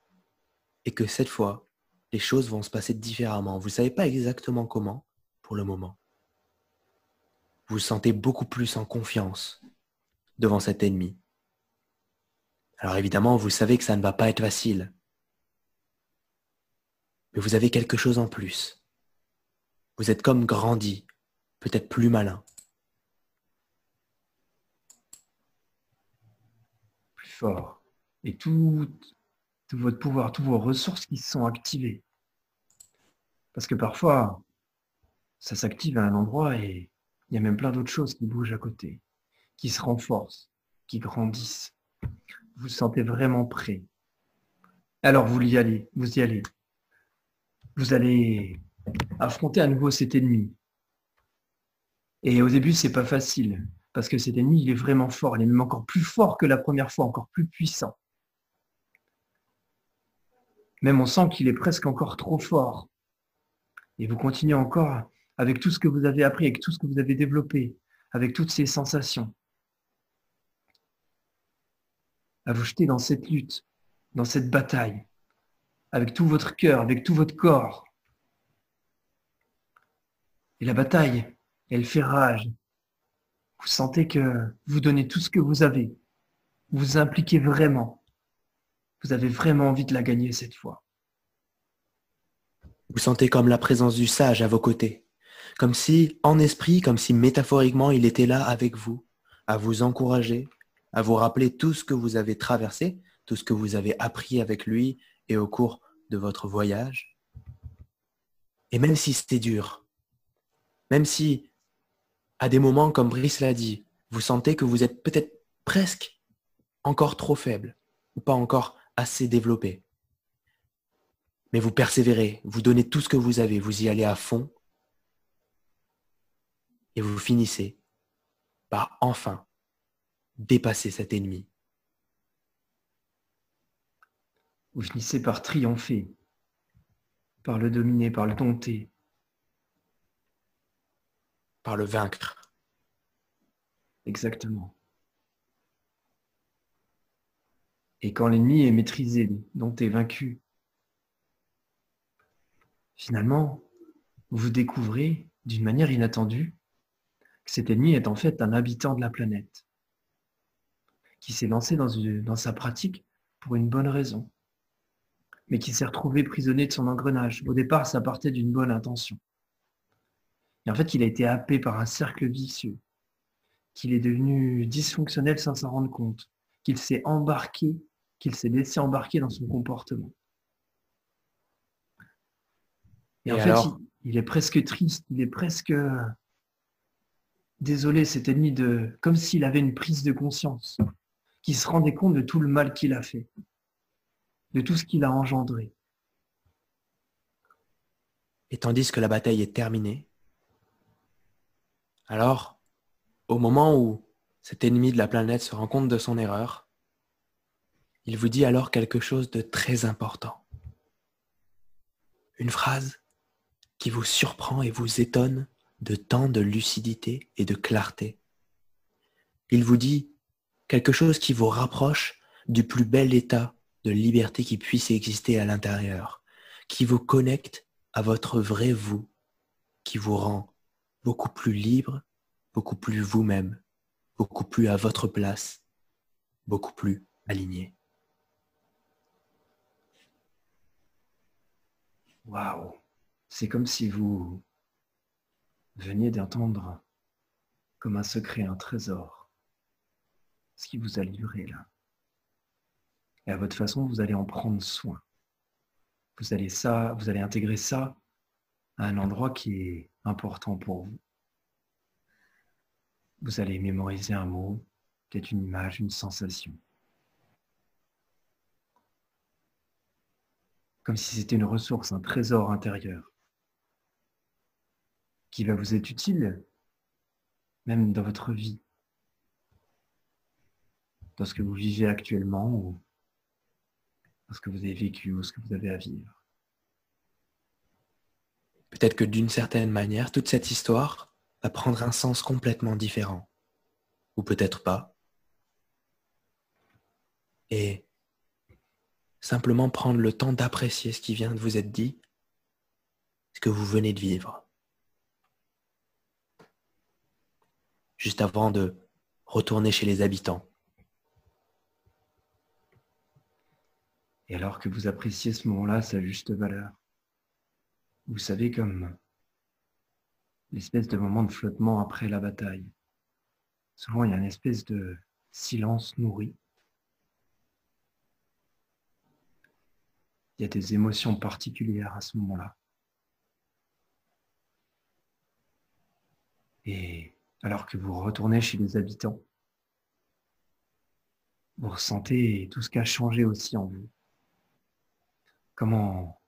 et que cette fois, les choses vont se passer différemment. Vous ne savez pas exactement comment pour le moment. Vous vous sentez beaucoup plus en confiance devant cet ennemi. Alors évidemment, vous savez que ça ne va pas être facile. Mais vous avez quelque chose en plus. Vous êtes comme grandi, peut-être plus malin. Plus fort. Et tout votre pouvoir, toutes vos ressources qui se sont activées. Parce que parfois, ça s'active à un endroit et il y a même plein d'autres choses qui bougent à côté, qui se renforcent, qui grandissent. Vous vous sentez vraiment prêt. Alors vous y allez, vous y allez. Vous allez affronter à nouveau cet ennemi. Et au début, c'est pas facile, parce que cet ennemi, il est vraiment fort. Il est même encore plus fort que la première fois, encore plus puissant. Même on sent qu'il est presque encore trop fort. Et vous continuez encore avec tout ce que vous avez appris, avec tout ce que vous avez développé, avec toutes ces sensations, à vous jeter dans cette lutte, dans cette bataille, avec tout votre cœur, avec tout votre corps. Et la bataille, elle fait rage. Vous sentez que vous donnez tout ce que vous avez. Vous vous impliquez vraiment. Vous avez vraiment envie de la gagner cette fois. Vous sentez comme la présence du sage à vos côtés. Comme si, en esprit, comme si métaphoriquement, il était là avec vous, à vous encourager, à vous rappeler tout ce que vous avez traversé, tout ce que vous avez appris avec lui et au cours de votre voyage. Et même si c'était dur, même si, à des moments, comme Brice l'a dit, vous sentez que vous êtes peut-être presque encore trop faible ou pas encore assez développé. Mais vous persévérez, vous donnez tout ce que vous avez, vous y allez à fond et vous finissez par enfin dépasser cet ennemi. Vous finissez par triompher, par le dominer, par le dompter. Par le vaincre. Exactement. Et quand l'ennemi est maîtrisé, dompté, vaincu, finalement, vous découvrez d'une manière inattendue que cet ennemi est en fait un habitant de la planète, qui s'est lancé dans sa pratique pour une bonne raison, mais qui s'est retrouvé prisonnier de son engrenage. Au départ, ça partait d'une bonne intention. Et en fait, il a été happé par un cercle vicieux, qu'il est devenu dysfonctionnel sans s'en rendre compte, qu'il s'est laissé embarquer dans son comportement. Et en fait, il est presque triste, il est presque désolé, cet ennemi, comme s'il avait une prise de conscience, qu'il se rendait compte de tout le mal qu'il a fait, de tout ce qu'il a engendré. Et tandis que la bataille est terminée, alors, au moment où cet ennemi de la planète se rend compte de son erreur, il vous dit alors quelque chose de très important. Une phrase qui vous surprend et vous étonne de tant de lucidité et de clarté. Il vous dit quelque chose qui vous rapproche du plus bel état de liberté qui puisse exister à l'intérieur. qui vous connecte à votre vrai vous, qui vous rend beaucoup plus libre, beaucoup plus vous-même, beaucoup plus à votre place, beaucoup plus aligné. Waouh! C'est comme si vous veniez d'entendre comme un secret, un trésor, ce qui vous a livré là. Et à votre façon, vous allez en prendre soin. Vous allez intégrer ça à un endroit qui est important pour vous. Vous allez mémoriser un mot, peut-être une image, une sensation. Comme si c'était une ressource, un trésor intérieur qui va vous être utile même dans votre vie, dans ce que vous vivez actuellement ou dans ce que vous avez vécu ou ce que vous avez à vivre. Peut-être que d'une certaine manière, toute cette histoire va prendre un sens complètement différent. Ou peut-être pas. Et simplement prendre le temps d'apprécier ce qui vient de vous être dit, ce que vous venez de vivre. Juste avant de retourner chez les habitants. Et alors que vous appréciez ce moment-là, sa juste valeur, vous savez, comme l'espèce de moment de flottement après la bataille. Souvent, il y a une espèce de silence nourri. Il y a des émotions particulières à ce moment-là. Et alors que vous retournez chez les habitants, vous ressentez tout ce qui a changé aussi en vous. Comment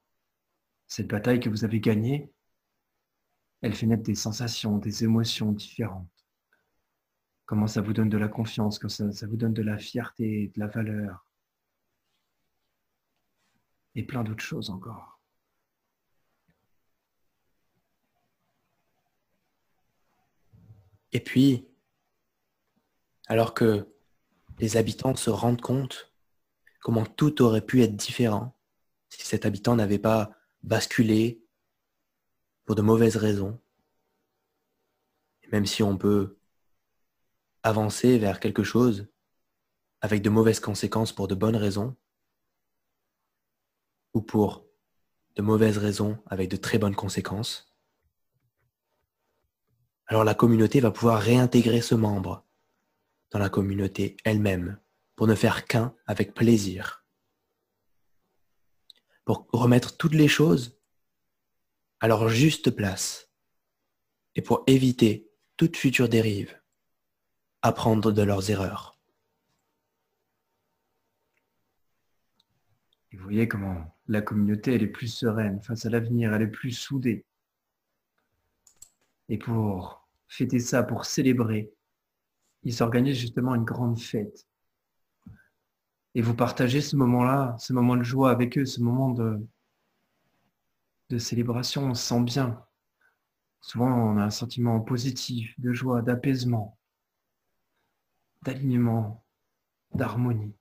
cette bataille que vous avez gagnée, elle fait naître des sensations, des émotions différentes. Comment ça vous donne de la confiance, comment ça vous donne de la fierté, de la valeur. Et plein d'autres choses encore. Et puis, alors que les habitants se rendent compte comment tout aurait pu être différent si cet habitant n'avait pas basculé pour de mauvaises raisons, et même si on peut avancer vers quelque chose avec de mauvaises conséquences pour de bonnes raisons, ou pour de mauvaises raisons avec de très bonnes conséquences, alors la communauté va pouvoir réintégrer ce membre dans la communauté elle-même pour ne faire qu'un avec plaisir, pour remettre toutes les choses à leur juste place et pour éviter toute future dérive, apprendre de leurs erreurs. Et vous voyez comment la communauté, elle est plus sereine face à l'avenir, elle est plus soudée. Et pour fêter ça, pour célébrer, ils s'organisent justement une grande fête. Et vous partagez ce moment-là, ce moment de joie avec eux, ce moment de célébration, on se sent bien. Souvent, on a un sentiment positif, de joie, d'apaisement, d'alignement, d'harmonie.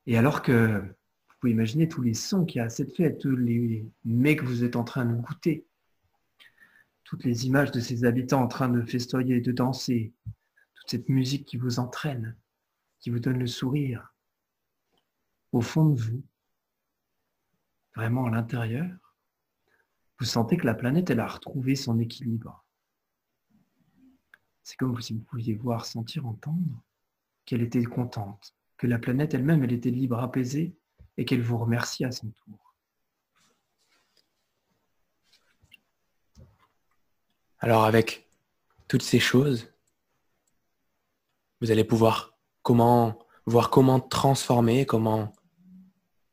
Et alors que vous pouvez imaginer tous les sons qu'il y a à cette fête, tous les mets que vous êtes en train de goûter, toutes les images de ces habitants en train de festoyer, de danser, toute cette musique qui vous entraîne, qui vous donne le sourire, au fond de vous, vraiment à l'intérieur, vous sentez que la planète, elle a retrouvé son équilibre. C'est comme si vous pouviez voir, sentir, entendre qu'elle était contente, que la planète elle-même, elle était libre, apaisée, et qu'elle vous remercie à son tour. Alors avec toutes ces choses, vous allez pouvoir voir comment transformer, comment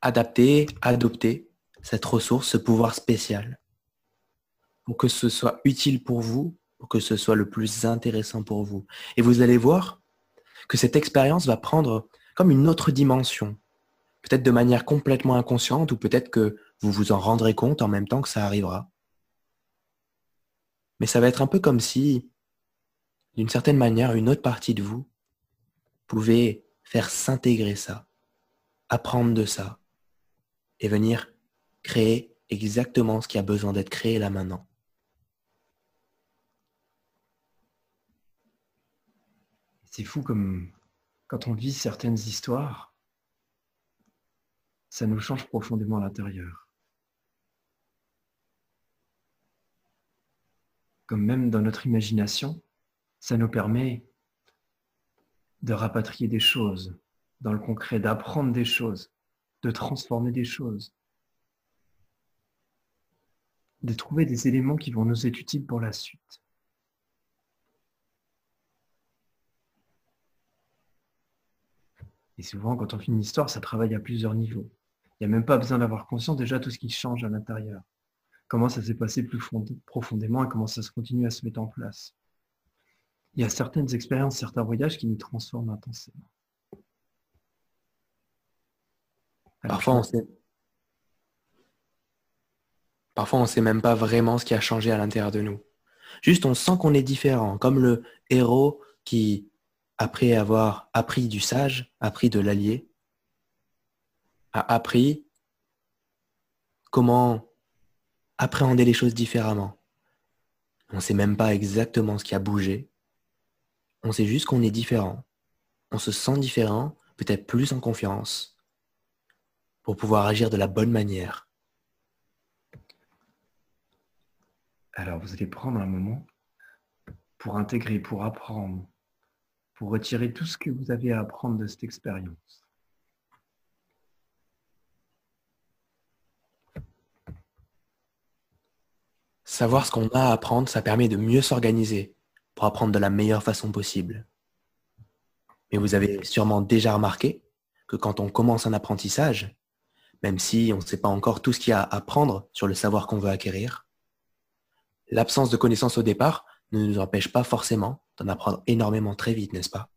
adapter, adopter cette ressource, ce pouvoir spécial, pour que ce soit utile pour vous, pour que ce soit le plus intéressant pour vous. Et vous allez voir que cette expérience va prendre comme une autre dimension, peut-être de manière complètement inconsciente, ou peut-être que vous vous en rendrez compte en même temps que ça arrivera. Mais ça va être un peu comme si, d'une certaine manière, une autre partie de vous pouvait faire s'intégrer ça, apprendre de ça, et venir créer exactement ce qui a besoin d'être créé là maintenant. C'est fou comme quand on vit certaines histoires, ça nous change profondément à l'intérieur. Comme même dans notre imagination, ça nous permet de rapatrier des choses dans le concret, d'apprendre des choses, de transformer des choses, de trouver des éléments qui vont nous être utiles pour la suite. Et souvent, quand on fait une histoire, ça travaille à plusieurs niveaux. Il n'y a même pas besoin d'avoir conscience déjà de tout ce qui change à l'intérieur. Comment ça s'est passé plus profondément et comment ça se continue à se mettre en place. Il y a certaines expériences, certains voyages qui nous transforment intensément. Alors, Parfois, on sait même pas vraiment ce qui a changé à l'intérieur de nous. Juste, on sent qu'on est différent, comme le héros qui, après avoir appris du sage, appris de l'allié, a appris comment appréhender les choses différemment. On ne sait même pas exactement ce qui a bougé. On sait juste qu'on est différent. On se sent différent, peut-être plus en confiance, pour pouvoir agir de la bonne manière. Alors, vous allez prendre un moment pour intégrer, pour apprendre, pour retirer tout ce que vous avez à apprendre de cette expérience. Savoir ce qu'on a à apprendre, ça permet de mieux s'organiser pour apprendre de la meilleure façon possible. Mais vous avez sûrement déjà remarqué que quand on commence un apprentissage, même si on ne sait pas encore tout ce qu'il y a à apprendre sur le savoir qu'on veut acquérir, l'absence de connaissances au départ ne nous empêche pas forcément d'en apprendre énormément très vite, n'est-ce pas?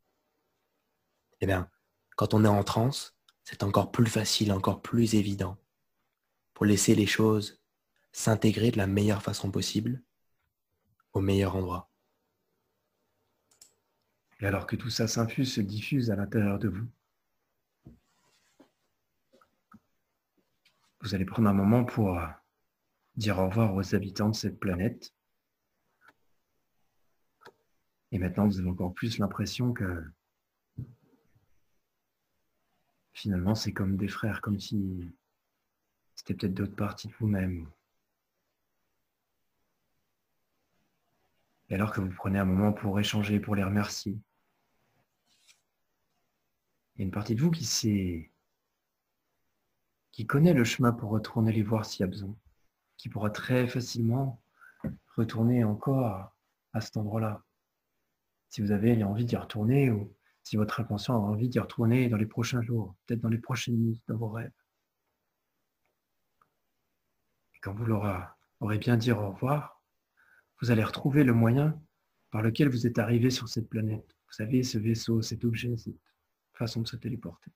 Eh bien, quand on est en transe, c'est encore plus facile, encore plus évident pour laisser les choses s'intégrer de la meilleure façon possible, au meilleur endroit. Et alors que tout ça s'infuse, se diffuse à l'intérieur de vous, vous allez prendre un moment pour dire au revoir aux habitants de cette planète. Et maintenant, vous avez encore plus l'impression que finalement, c'est comme des frères, comme si c'était peut-être d'autres parties de vous-même. Et alors que vous prenez un moment pour échanger, pour les remercier, il y a une partie de vous qui connaît le chemin pour retourner les voir s'il y a besoin, qui pourra très facilement retourner encore à cet endroit-là. Si vous avez envie d'y retourner ou si votre inconscient a envie d'y retourner dans les prochains jours, peut-être dans les prochaines nuits, dans vos rêves. Et quand vous aurez bien dit au revoir, vous allez retrouver le moyen par lequel vous êtes arrivé sur cette planète. Vous savez, ce vaisseau, cet objet, cette façon de se téléporter.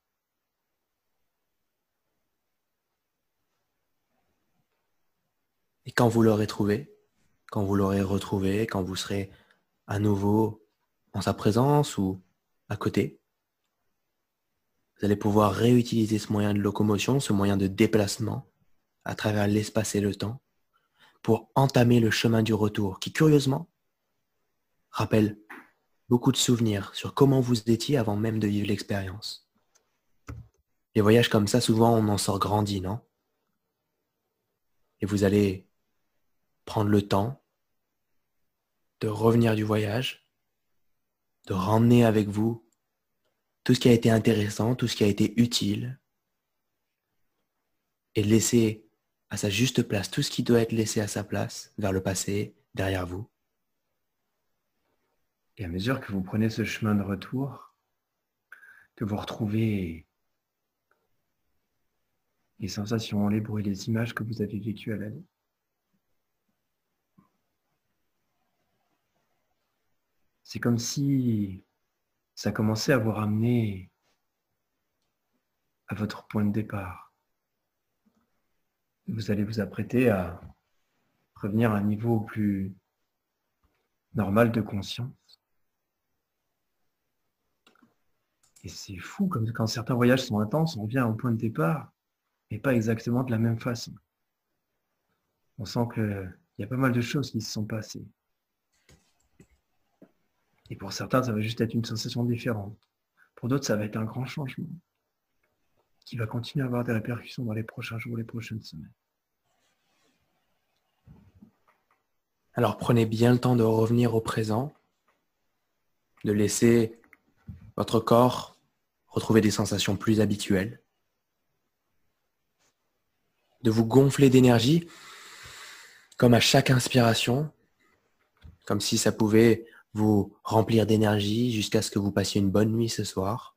Et quand vous l'aurez trouvé, quand vous l'aurez retrouvé, quand vous serez à nouveau en sa présence ou à côté, vous allez pouvoir réutiliser ce moyen de locomotion, ce moyen de déplacement à travers l'espace et le temps pour entamer le chemin du retour qui, curieusement, rappelle beaucoup de souvenirs sur comment vous étiez avant même de vivre l'expérience. Les voyages comme ça, souvent, on en sort grandi, non? Et vous allez prendre le temps de revenir du voyage, de ramener avec vous tout ce qui a été intéressant, tout ce qui a été utile, et laisser à sa juste place tout ce qui doit être laissé à sa place, vers le passé, derrière vous. Et à mesure que vous prenez ce chemin de retour, que vous retrouvez les sensations, les bruits, les images que vous avez vécues à l'aller, c'est comme si ça commençait à vous ramener à votre point de départ. Vous allez vous apprêter à revenir à un niveau plus normal de conscience. Et c'est fou, comme quand certains voyages sont intenses, on revient au point de départ, mais pas exactement de la même façon. On sent qu'il y a pas mal de choses qui se sont passées. Et pour certains, ça va juste être une sensation différente. Pour d'autres, ça va être un grand changement qui va continuer à avoir des répercussions dans les prochains jours, les prochaines semaines. Alors prenez bien le temps de revenir au présent, de laisser votre corps retrouver des sensations plus habituelles, de vous gonfler d'énergie comme à chaque inspiration, comme si ça pouvait vous remplir d'énergie jusqu'à ce que vous passiez une bonne nuit ce soir.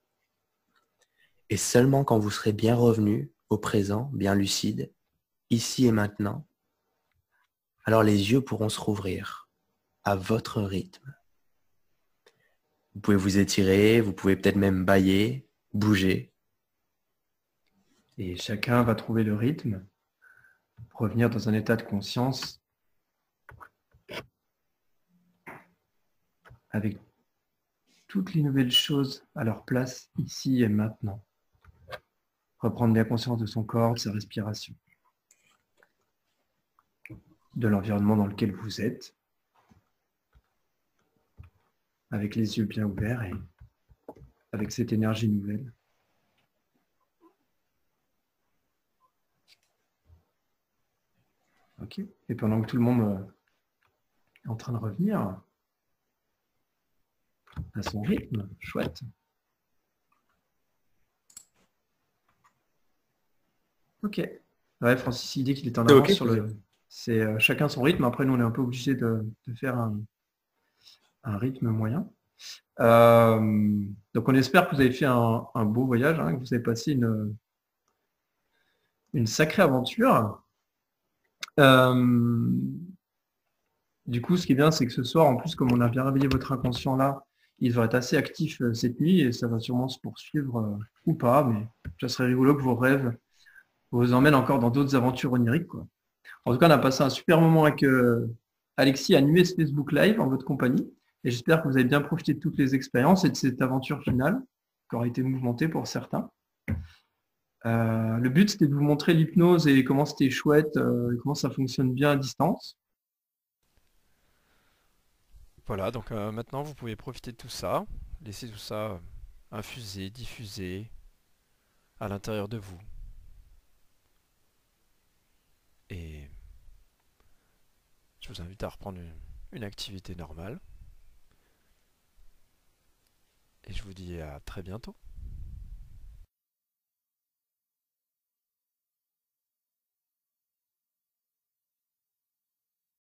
Et seulement quand vous serez bien revenu au présent, bien lucide, ici et maintenant, alors les yeux pourront se rouvrir à votre rythme. Vous pouvez vous étirer, vous pouvez peut-être même bâiller, bouger. Et chacun va trouver le rythme, revenir dans un état de conscience avec toutes les nouvelles choses à leur place ici et maintenant. Reprendre bien conscience de son corps, de sa respiration, de l'environnement dans lequel vous êtes, avec les yeux bien ouverts et avec cette énergie nouvelle. Ok. Et pendant que tout le monde est en train de revenir à son rythme, chouette. Ok. Ouais, Francis, il dit qu'il est en C'est avance ok sur le... C'est chacun son rythme. Après, nous, on est un peu obligé de faire un rythme moyen. Donc, on espère que vous avez fait un beau voyage, hein, que vous avez passé une sacrée aventure. Du coup, ce qui est bien, c'est que ce soir, en plus, comme on a bien réveillé votre inconscient là, il devrait être assez actif cette nuit et ça va sûrement se poursuivre ou pas, mais ça serait rigolo que vos rêves vous emmènent encore dans d'autres aventures oniriques, quoi. En tout cas, on a passé un super moment avec Alexis à animer ce Facebook Live en votre compagnie et j'espère que vous avez bien profité de toutes les expériences et de cette aventure finale qui aura été mouvementée pour certains. Le but, c'était de vous montrer l'hypnose et comment c'était chouette et comment ça fonctionne bien à distance. Voilà, donc maintenant vous pouvez profiter de tout ça, laisser tout ça infuser, diffuser à l'intérieur de vous. Et je vous invite à reprendre une activité normale. Et je vous dis à très bientôt.